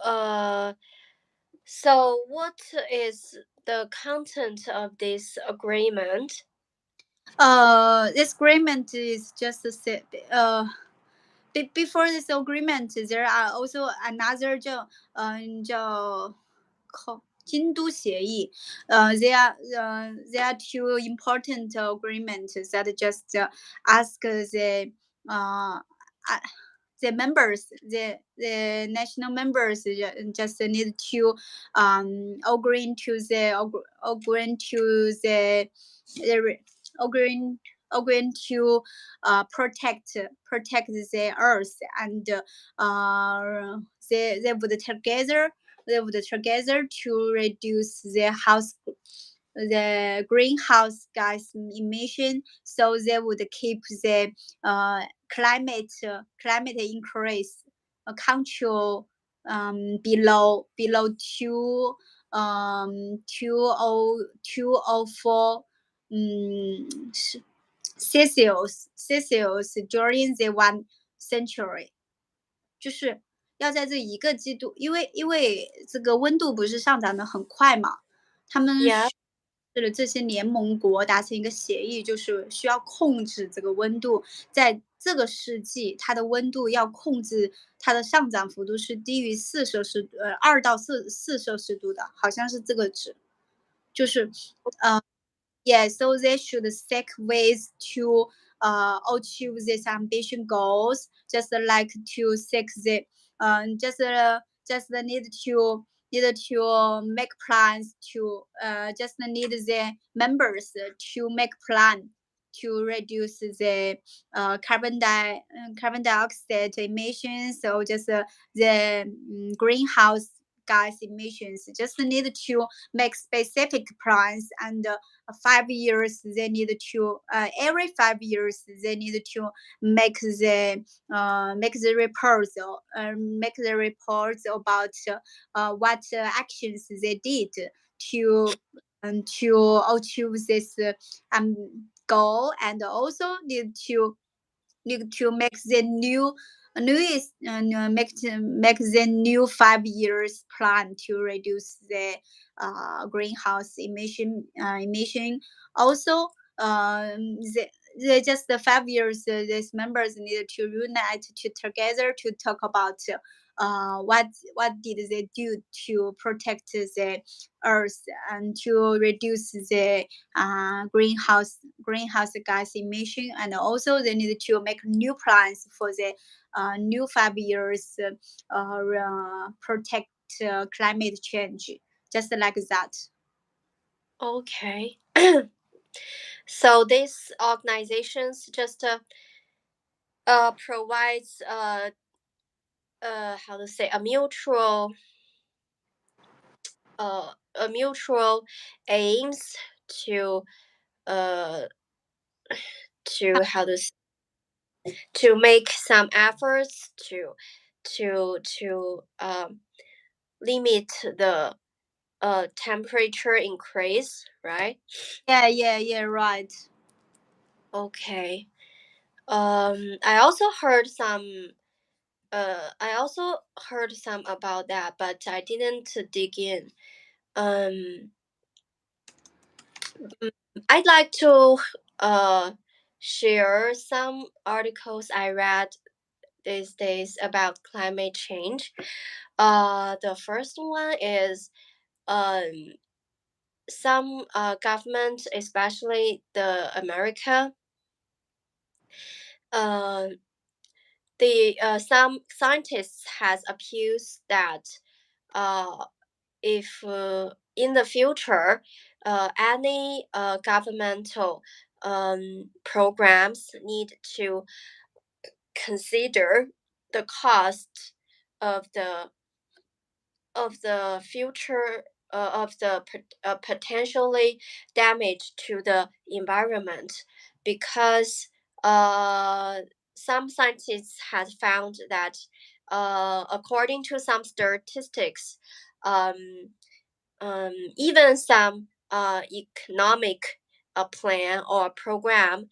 what is the content of this agreement? This agreement is just before this agreement, there are also another 靠京都协议. There are two important agreements that just ask the uh, the members, the national members just need to agree to the agreeing agreeing to protect the earth, and they would together to reduce the greenhouse gas emission, so they would keep the climate increase control below two o four Celsius during the 1 century，就是要在这一个季度，因为这个温度不是上涨的很快嘛，他们 Yeah. 了这些联盟国达成一个协议，就是需要控制这个温度，在这个世纪，它的温度要控制它的上涨幅度是低于2到4摄氏度的，好像是这个值，就是yeah, so they should seek ways to achieve these ambition goals, just like to seek the just need to make plans to just need the members to make plan to reduce the carbon dioxide emissions, so just the greenhouse gas emissions, just need to make specific plans, and 5 years they need to every 5 years they need to make the reports about what actions they did to achieve this goal, and also need to make the newest make the new 5 years plan to reduce the greenhouse emission. Also, the just the 5 years, these members need to unite together to talk about what did they do to protect the earth and to reduce the greenhouse gas emission, and also they need to make new plans for the new 5 years protect climate change, just like that. Okay. So these organizations just provides how to say a mutual aims to uh how to make some efforts to limit the temperature increase, right? Yeah, right. Okay. I also heard some. I also heard some about that, but I didn't dig in. Um, I'd like to share some articles I read these days about climate change. The first one is some government, especially the America, uh, the some scientists has accused that if in the future any governmental programs need to consider the cost of the future of the potentially damage to the environment, because some scientists have found that according to some statistics, um, even some economic plan or program,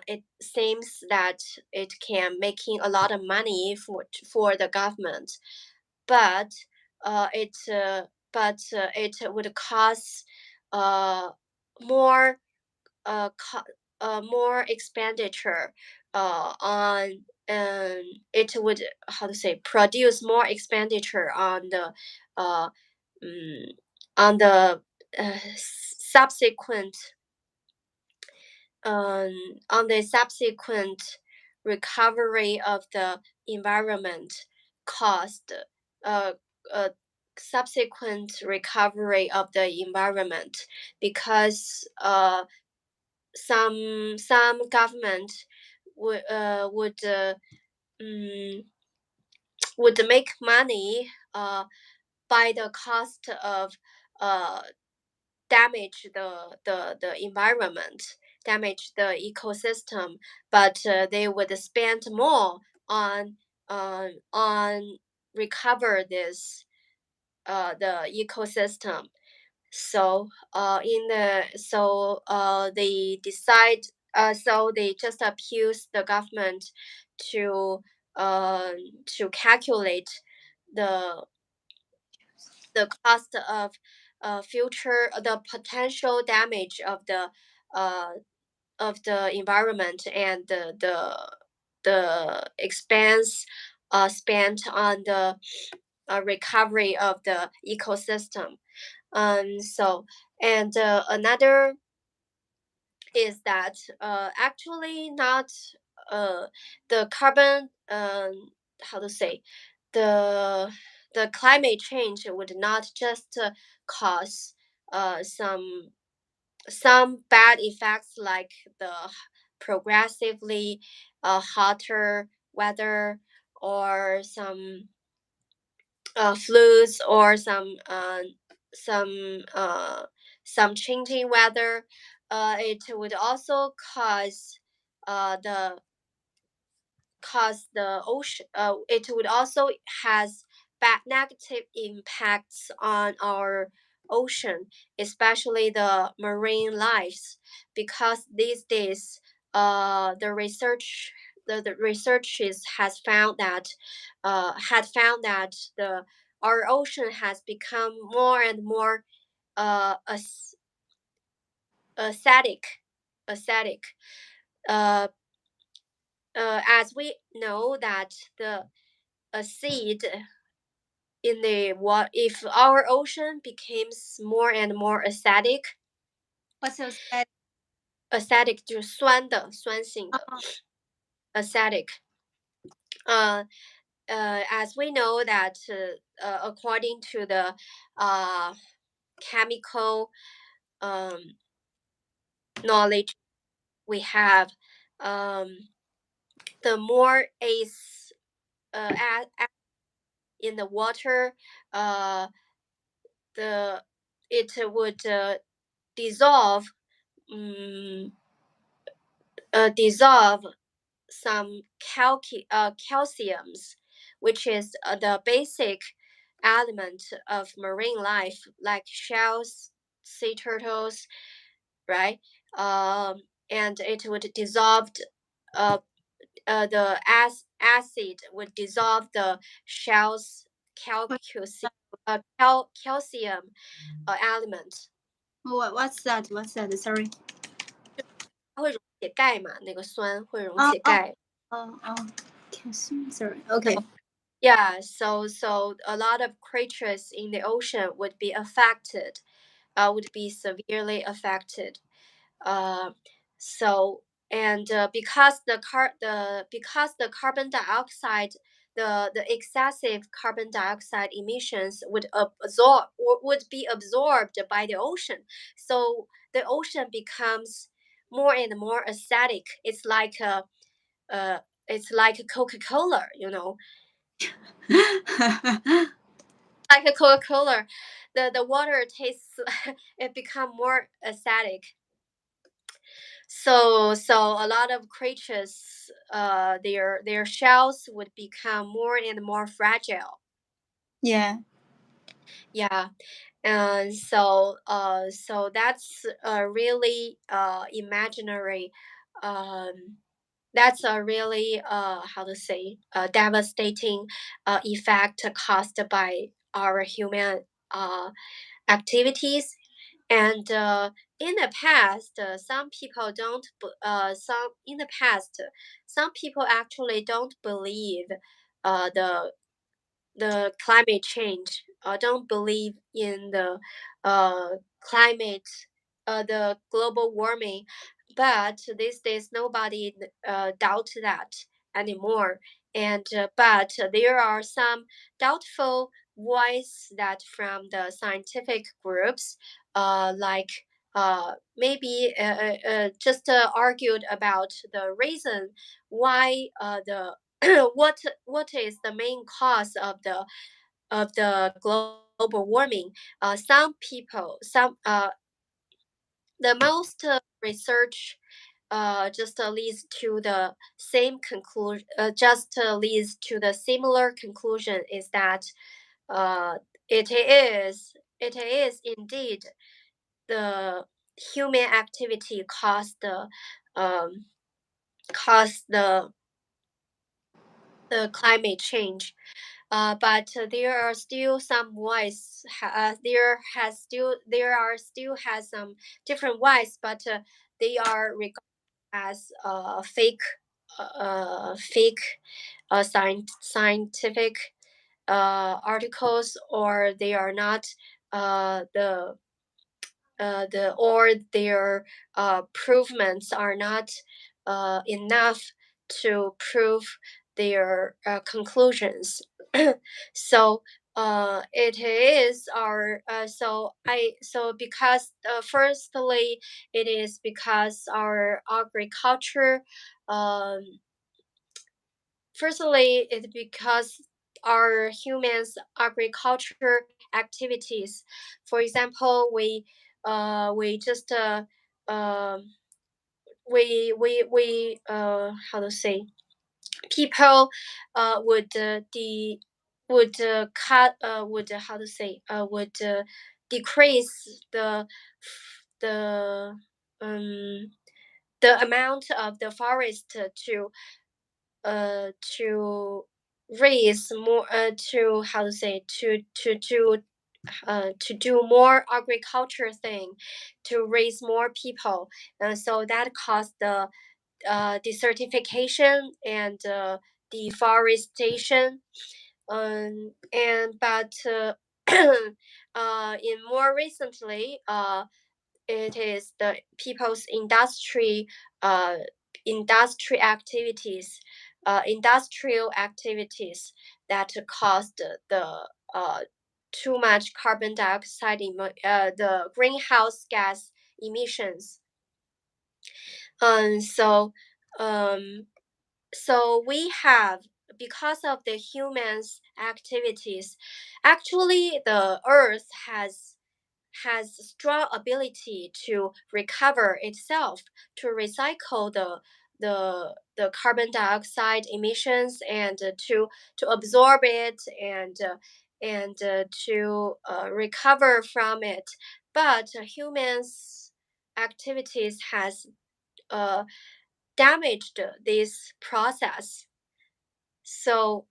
it seems that it can making a lot of money for the government, but it would cost uh, more more expenditure on, it would, how to say, produce more expenditure uh, um, on the subsequent on the subsequent recovery of the environment caused uh, uh, subsequent recovery of the environment, because some government would mm, would make money by the cost of uh, damage the environment, damage the ecosystem, but they would spend more on recover this the ecosystem. So they decide, so they just accuse the government to uh, to calculate the cost of future the potential damage uh, of the environment, and the expense spent on the recovery of the ecosystem. So, and another is that actually not the carbon, how to say, the climate change would not just cause some bad effects, like the progressively hotter weather, or floods, or some changing weather. It would also the cause the ocean. It would also has bad negative impacts on our ocean, especially the marine lives, because these days, the researches has found that had found that the our ocean has become more and more acidic acidic. uh, as we know that the acid in the what if our ocean becomes more and more acidic. What's your side? Acidic 就是酸的酸性的 Oh, acidic. uh, as we know that according to the uh, chemical um, knowledge we have, um, the more is in the water, uh, the it would dissolve um, dissolve some calciums, which is the basic element of marine life, like shells, sea turtles, right? And it would dissolve uh, the acid would dissolve the shells calcium element. what's that? What's that? Sorry. 它会溶解钙嘛，那个酸会溶 Oh, 解 oh, 钙。oh. Calcium. Sorry. Okay. Yeah, so a lot of creatures in the ocean would be affected, would be severely affected. Uh, so and because the carbon dioxide, the excessive carbon dioxide emissions would absorb or would be absorbed by the ocean. So the ocean becomes more and more acidic. Uh, it's like a Coca-Cola, like a Coca-Cola. The water tastes it become more acidic. So a lot of creatures, their shells would become more and more fragile. Yeah. Yeah, and so that's a really imaginary. Um, that's a really how to say devastating effect caused by our human uh, activities. And in the past, some people don't. Some in the past, some people actually don't believe the climate change. Don't believe in the climate, the global warming. But these days, nobody doubt that. anymore. And but there are some doubtful voice that from the scientific groups, like maybe just argued about the reason why the what is the main cause of the global warming. Some people, the most research just leads to the same conclusion. Just leads to the similar conclusion is that uh, it is indeed the human activity um, caused the climate change. But there are still some voice. There are still has some different voice, but they are regarded as fake scientific articles, or they are not or their provements are not enough to prove their conclusions. So it is our so because firstly it is because our agriculture um, firstly it's because our humans agriculture activities. For example, we just we how to say, people would de would cut would how to say would decrease the um the amount of the forest to raise more to how to say to do more agriculture thing, to raise more people, so that caused the desertification and deforestation. And but in more recently, it is the people's uh, industry activities, industrial activities that caused the uh, too much carbon dioxide, the greenhouse gas emissions. So um, so we have, because of the humans activities, actually the earth has strong ability to recover itself, to recycle the carbon dioxide emissions, and to absorb it, and to recover from it. But humans activities has uh, damaged this process. So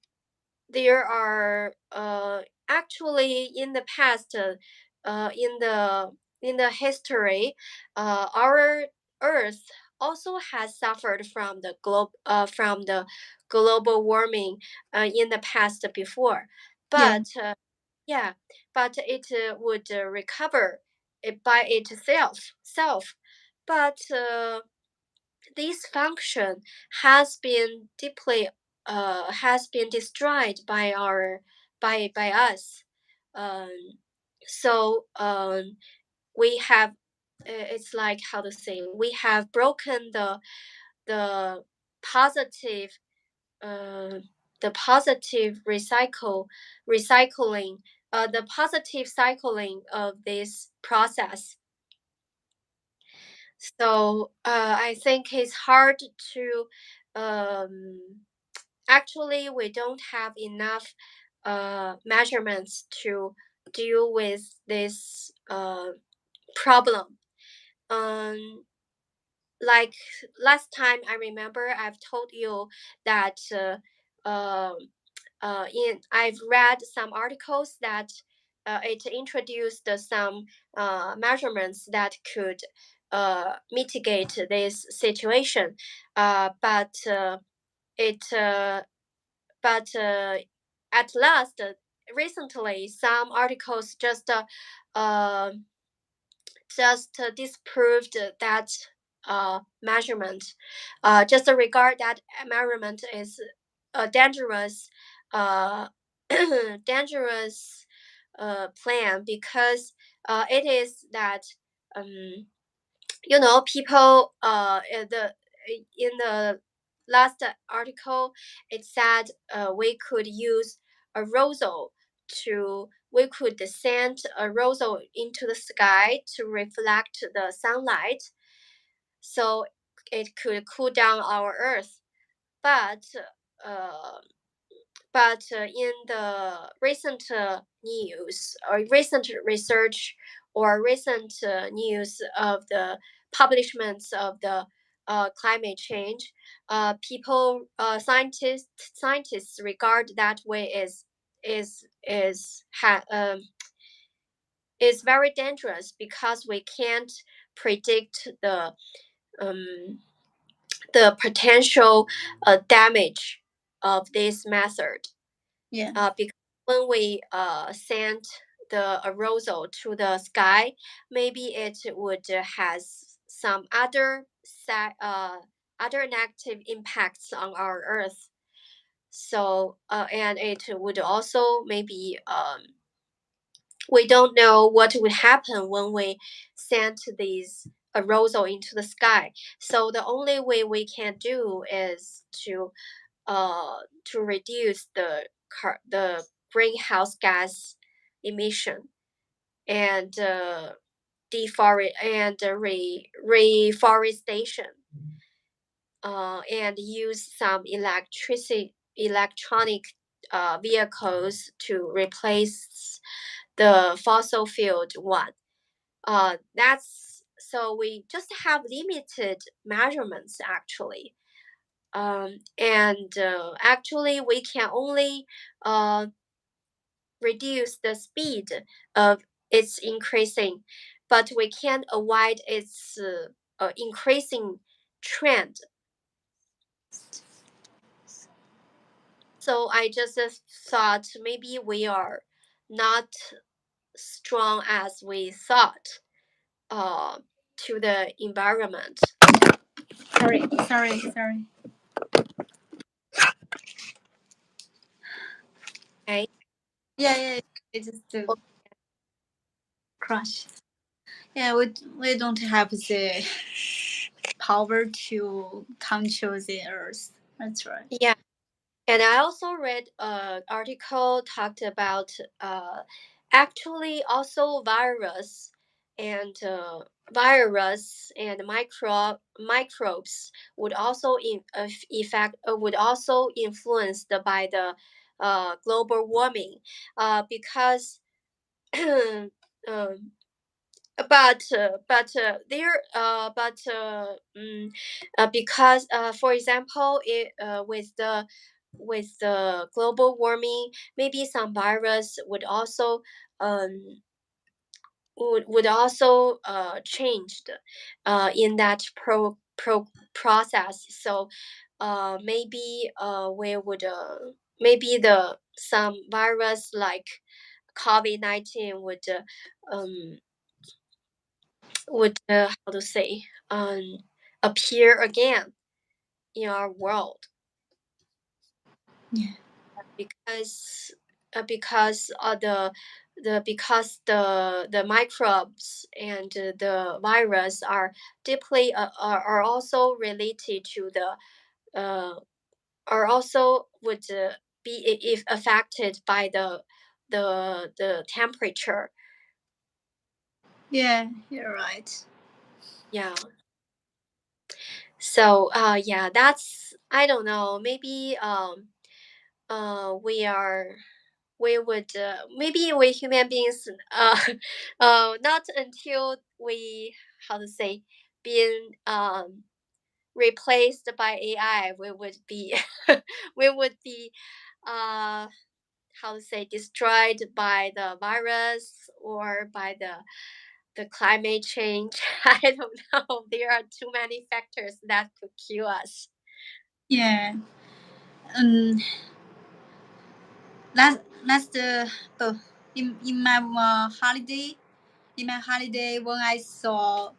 there are actually in the past, in the history, our Earth also has suffered from the global warming in the past before. Yeah. But yeah, but it would recover it by itself. But this function has been destroyed by us. Um, so we have it's like how to say, we have broken the positive uh, the positive recycling the positive cycling of this process. So I think it's hard to um, actually we don't have enough measurements to deal with this problem. Um, like last time, I remember I've told you that in I've read some articles that it introduced some measurements that could mitigate this situation, but it but at last, recently some articles uh, just disproved that measurement. Just regard that measurement is a dangerous dangerous plan, because it is that um, people in the last article, it said we could use a rosal to we could send a rosal into the sky to reflect the sunlight, so it could cool down our earth. But uh, in the recent news or recent research or recent news of the publishments of the climate change, scientists regard that way is very dangerous, because we can't predict um, the potential damage of this method. Yeah. Because when we send the aerosol to the sky, maybe it would has some other negative impacts on our Earth. So and it would also maybe we don't know what would happen when we send these aerosol into the sky. So the only way we can do is to reduce the greenhouse gas emission, and reforestation, and use some electronic vehicles to replace the fossil fuel one. That's so we just have limited measurements actually. And actually we can only uh, reduce the speed of its increasing, but we can't avoid its increasing trend. So I just thought maybe we are not strong as we thought uh, to the environment. Sorry. Okay. Yeah. It just crush. Yeah, we don't have the power to control the earth. That's right. Yeah. And I also read an article talked about actually also virus and microbes would also would also influenced by the global warming, because um, there because for example with the global warming, maybe some virus um would also changed in that process. So maybe we would maybe the some virus like COVID-19 um would how to say appear again in our world, Yeah. because the microbes and the virus are deeply are also related to the are also would be if affected by the temperature. Yeah, you're right. Yeah. So yeah, that's, I don't know, maybe we are we would maybe we human beings not until we, how to say, being replaced by AI, we would be we would be uh how to say destroyed by the virus or by the climate change. I don't know. There are too many factors that could kill us. Yeah. Um. Last in my holiday when I saw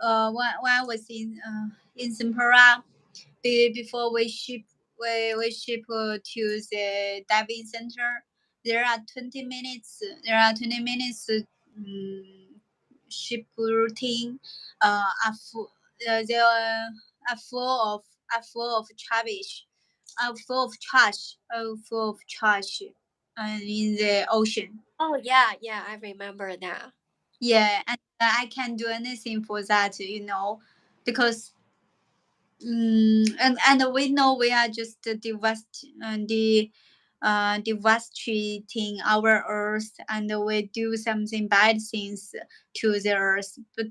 when I was in Sampara, before we ship to the diving center, there are 20 minutes. There are 20 minutes. Ship routine. Are full. They are full of trash. Full of trash. Full of trash. In the ocean. Oh yeah, yeah, I remember that. Yeah, and I can't do anything for that, because and we know we are just devastating our earth, and we do something bad things to the earth, but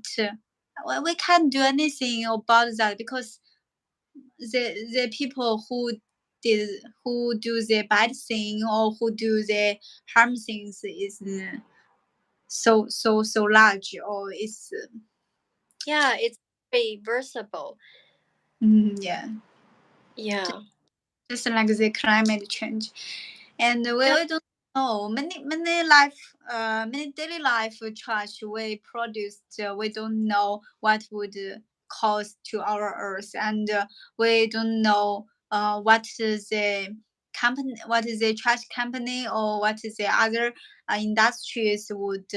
we can't do anything about that, because the people did who do the bad thing or who do the harm things is so large, or it's Yeah, it's reversible. yeah, Yeah. just like the climate change. And Yeah. we don't know many daily life trash we produced. We don't know what would cause to our earth, and we don't know what is the company, what is the trash company, or what is the other industries would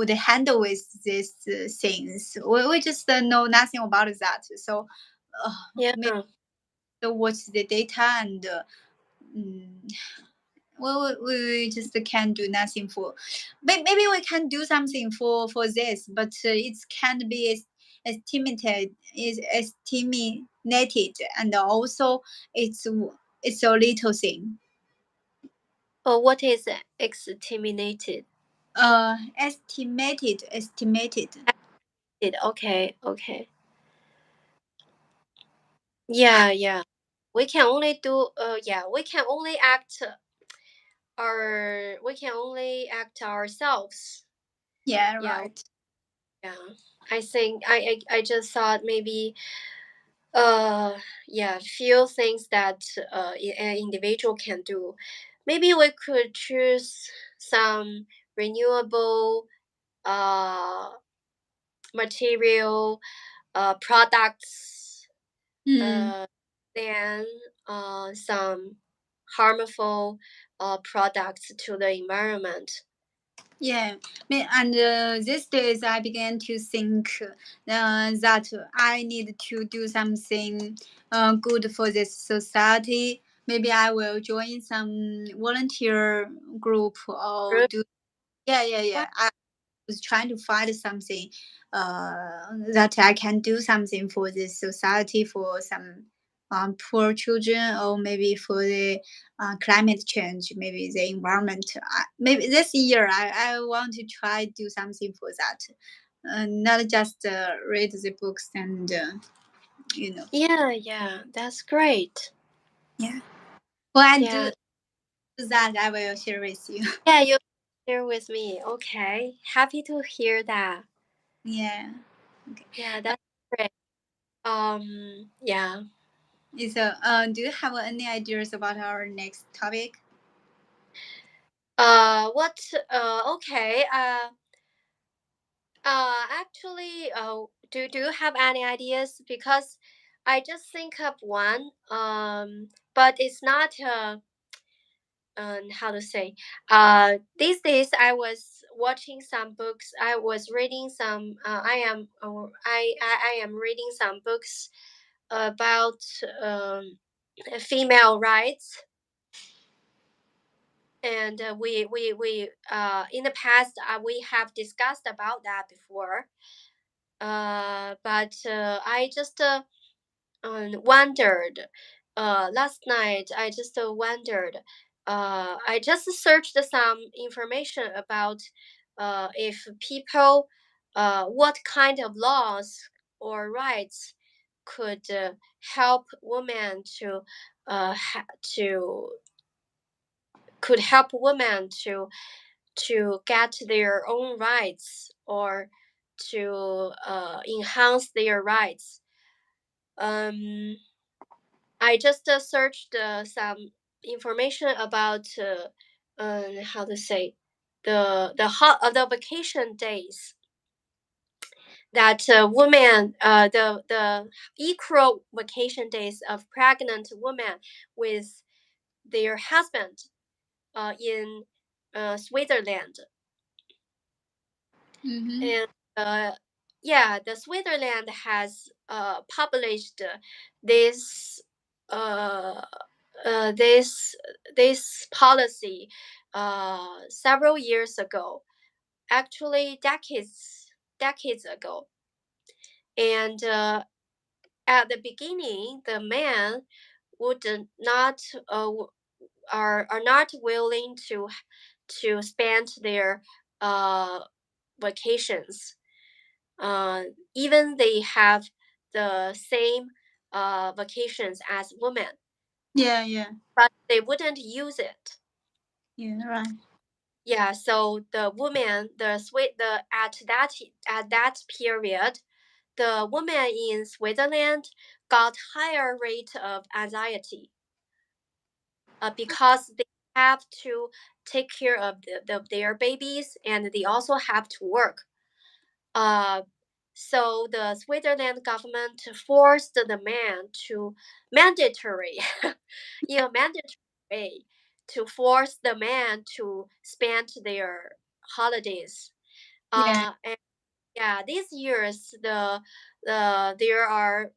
handle with these things. We just know nothing about that. So Yeah. maybe watch the data, and mm, we just can do nothing for. Maybe we can do something for this, but it can't be estimated is estimated, and also it's it's a little thing. Oh, what is exterminated? Estimated. Okay, okay. Yeah, yeah. We can only do. Yeah, we can only act. We can only act ourselves. Yeah, Yeah, right. yeah. I think I just thought maybe uh yeah, few things that an individual can do. Maybe we could choose some renewable uh material products Hmm. uh than some harmful products to the environment. Yeah, and these days I began to think that I need to do something good for this society. Maybe I will join some volunteer group or Really? do. Yeah, yeah, yeah. What? I was trying to find something that I can do something for this society, for some poor children, or maybe for the climate change, maybe the environment. Maybe this year I want to try do something for that. Not just read the books and you know. Yeah, yeah, that's great. Yeah. When I Yeah, do that, I will share with you. yeah, you share with me. Okay, happy to hear that. Yeah. Okay. Yeah, that's great. Yeah. So, do you have any ideas about our next topic? What? Okay. Actually, do you have any ideas? Because I just think of one. But it's not. How to say? These days I was watching some books. I was reading some. I am reading some books about female rights, and we in the past we have discussed about that before. But I just wondered. Last night I just wondered. I just searched some information about if people, what kind of laws or rights could help women to to could help women to get their own rights, or to enhance their rights. Um, I just searched some information about how to say the vacation days. that women, the equal vacation days of pregnant women with their husband in Switzerland. Mm-hmm. And yeah, the Switzerland has published this uh, this this policy several years ago, actually decades ago. And at the beginning, the men would not are not willing to spend their uh, vacations, uh, even they have the same vacations as women, Yeah, yeah, but they wouldn't use it. yeah. Right. Yeah, so the woman, the at that period, the women in Switzerland got higher rate of anxiety because they have to take care of their babies, and they also have to work. Uh, so the Switzerland government forced the man to mandatory, mandatory way to force the man to spend their holidays. Yeah, And yeah, these years there are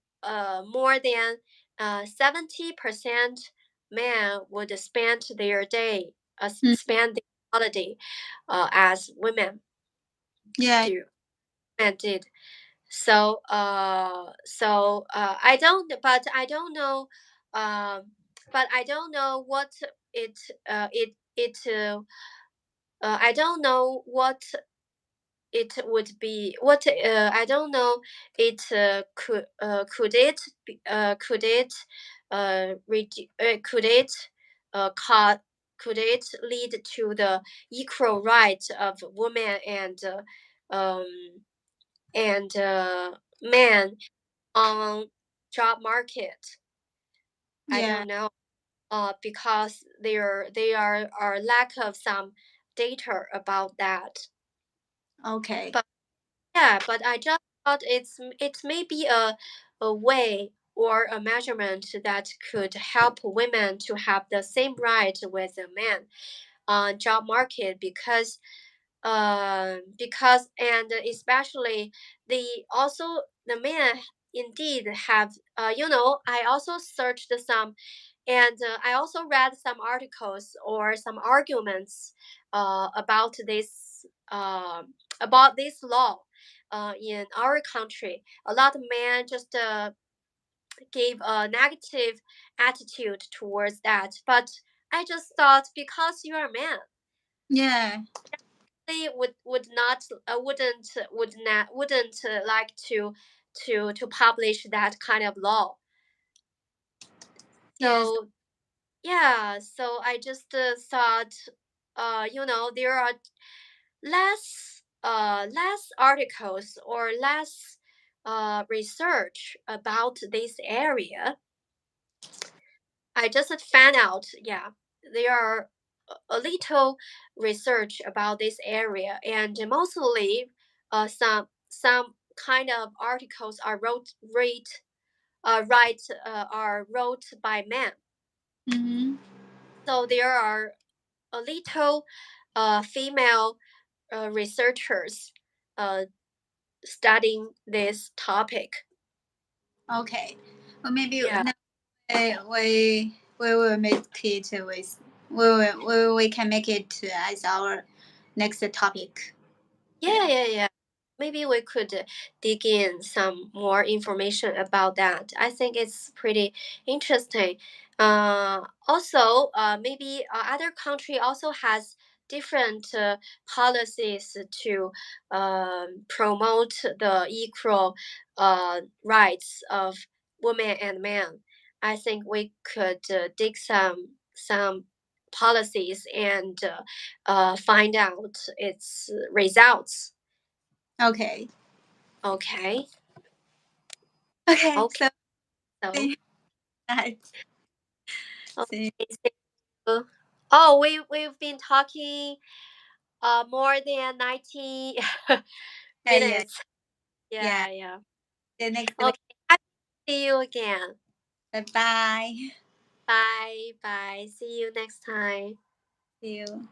more than 70% men would spend their day mm, spend their holiday as women yeah, do and did. So I don't, but I don't know, um but I don't know what it it I don't know what it would be, what I don't know, it could it could it could it lead to the equal rights of women um and men on job market? I yeah. don't know, because are lack of some data about that. Okay. But yeah, but I just thought it may be a way or a measurement that could help women to have the same right with the men on job market, because and especially the men indeed have, I also searched some, and I also read some articles or some arguments about this law in our country. A lot of men just gave a negative attitude towards that, but I just thought, because you're a man, Yeah. they would not wouldn't like to publish that kind of law. Yes. So yeah, so I just thought, there are less articles or less research about this area. I just found out, yeah, there are a little research about this area, and mostly some kind of articles are wrote by men. Mm-hmm. So there are a little female researchers uh, studying this topic. Okay. Well, maybe Yeah, now we will make it with we can make it as our next topic. yeah, Yeah. yeah, yeah. Maybe we could dig in some more information about that. I think it's pretty interesting. Also, maybe other country also has different policies to promote the equal rights of women and men. I think we could dig some policies and find out its results. Okay. Okay. Okay. Okay. So So, see that. okay. See. Thank you. Oh, we've been talking more than 90 Yeah. Yeah. minutes. Yeah. Yeah, yeah. The next week. Okay. Happy to see you again. Bye bye. Bye, bye. See you next time. See you.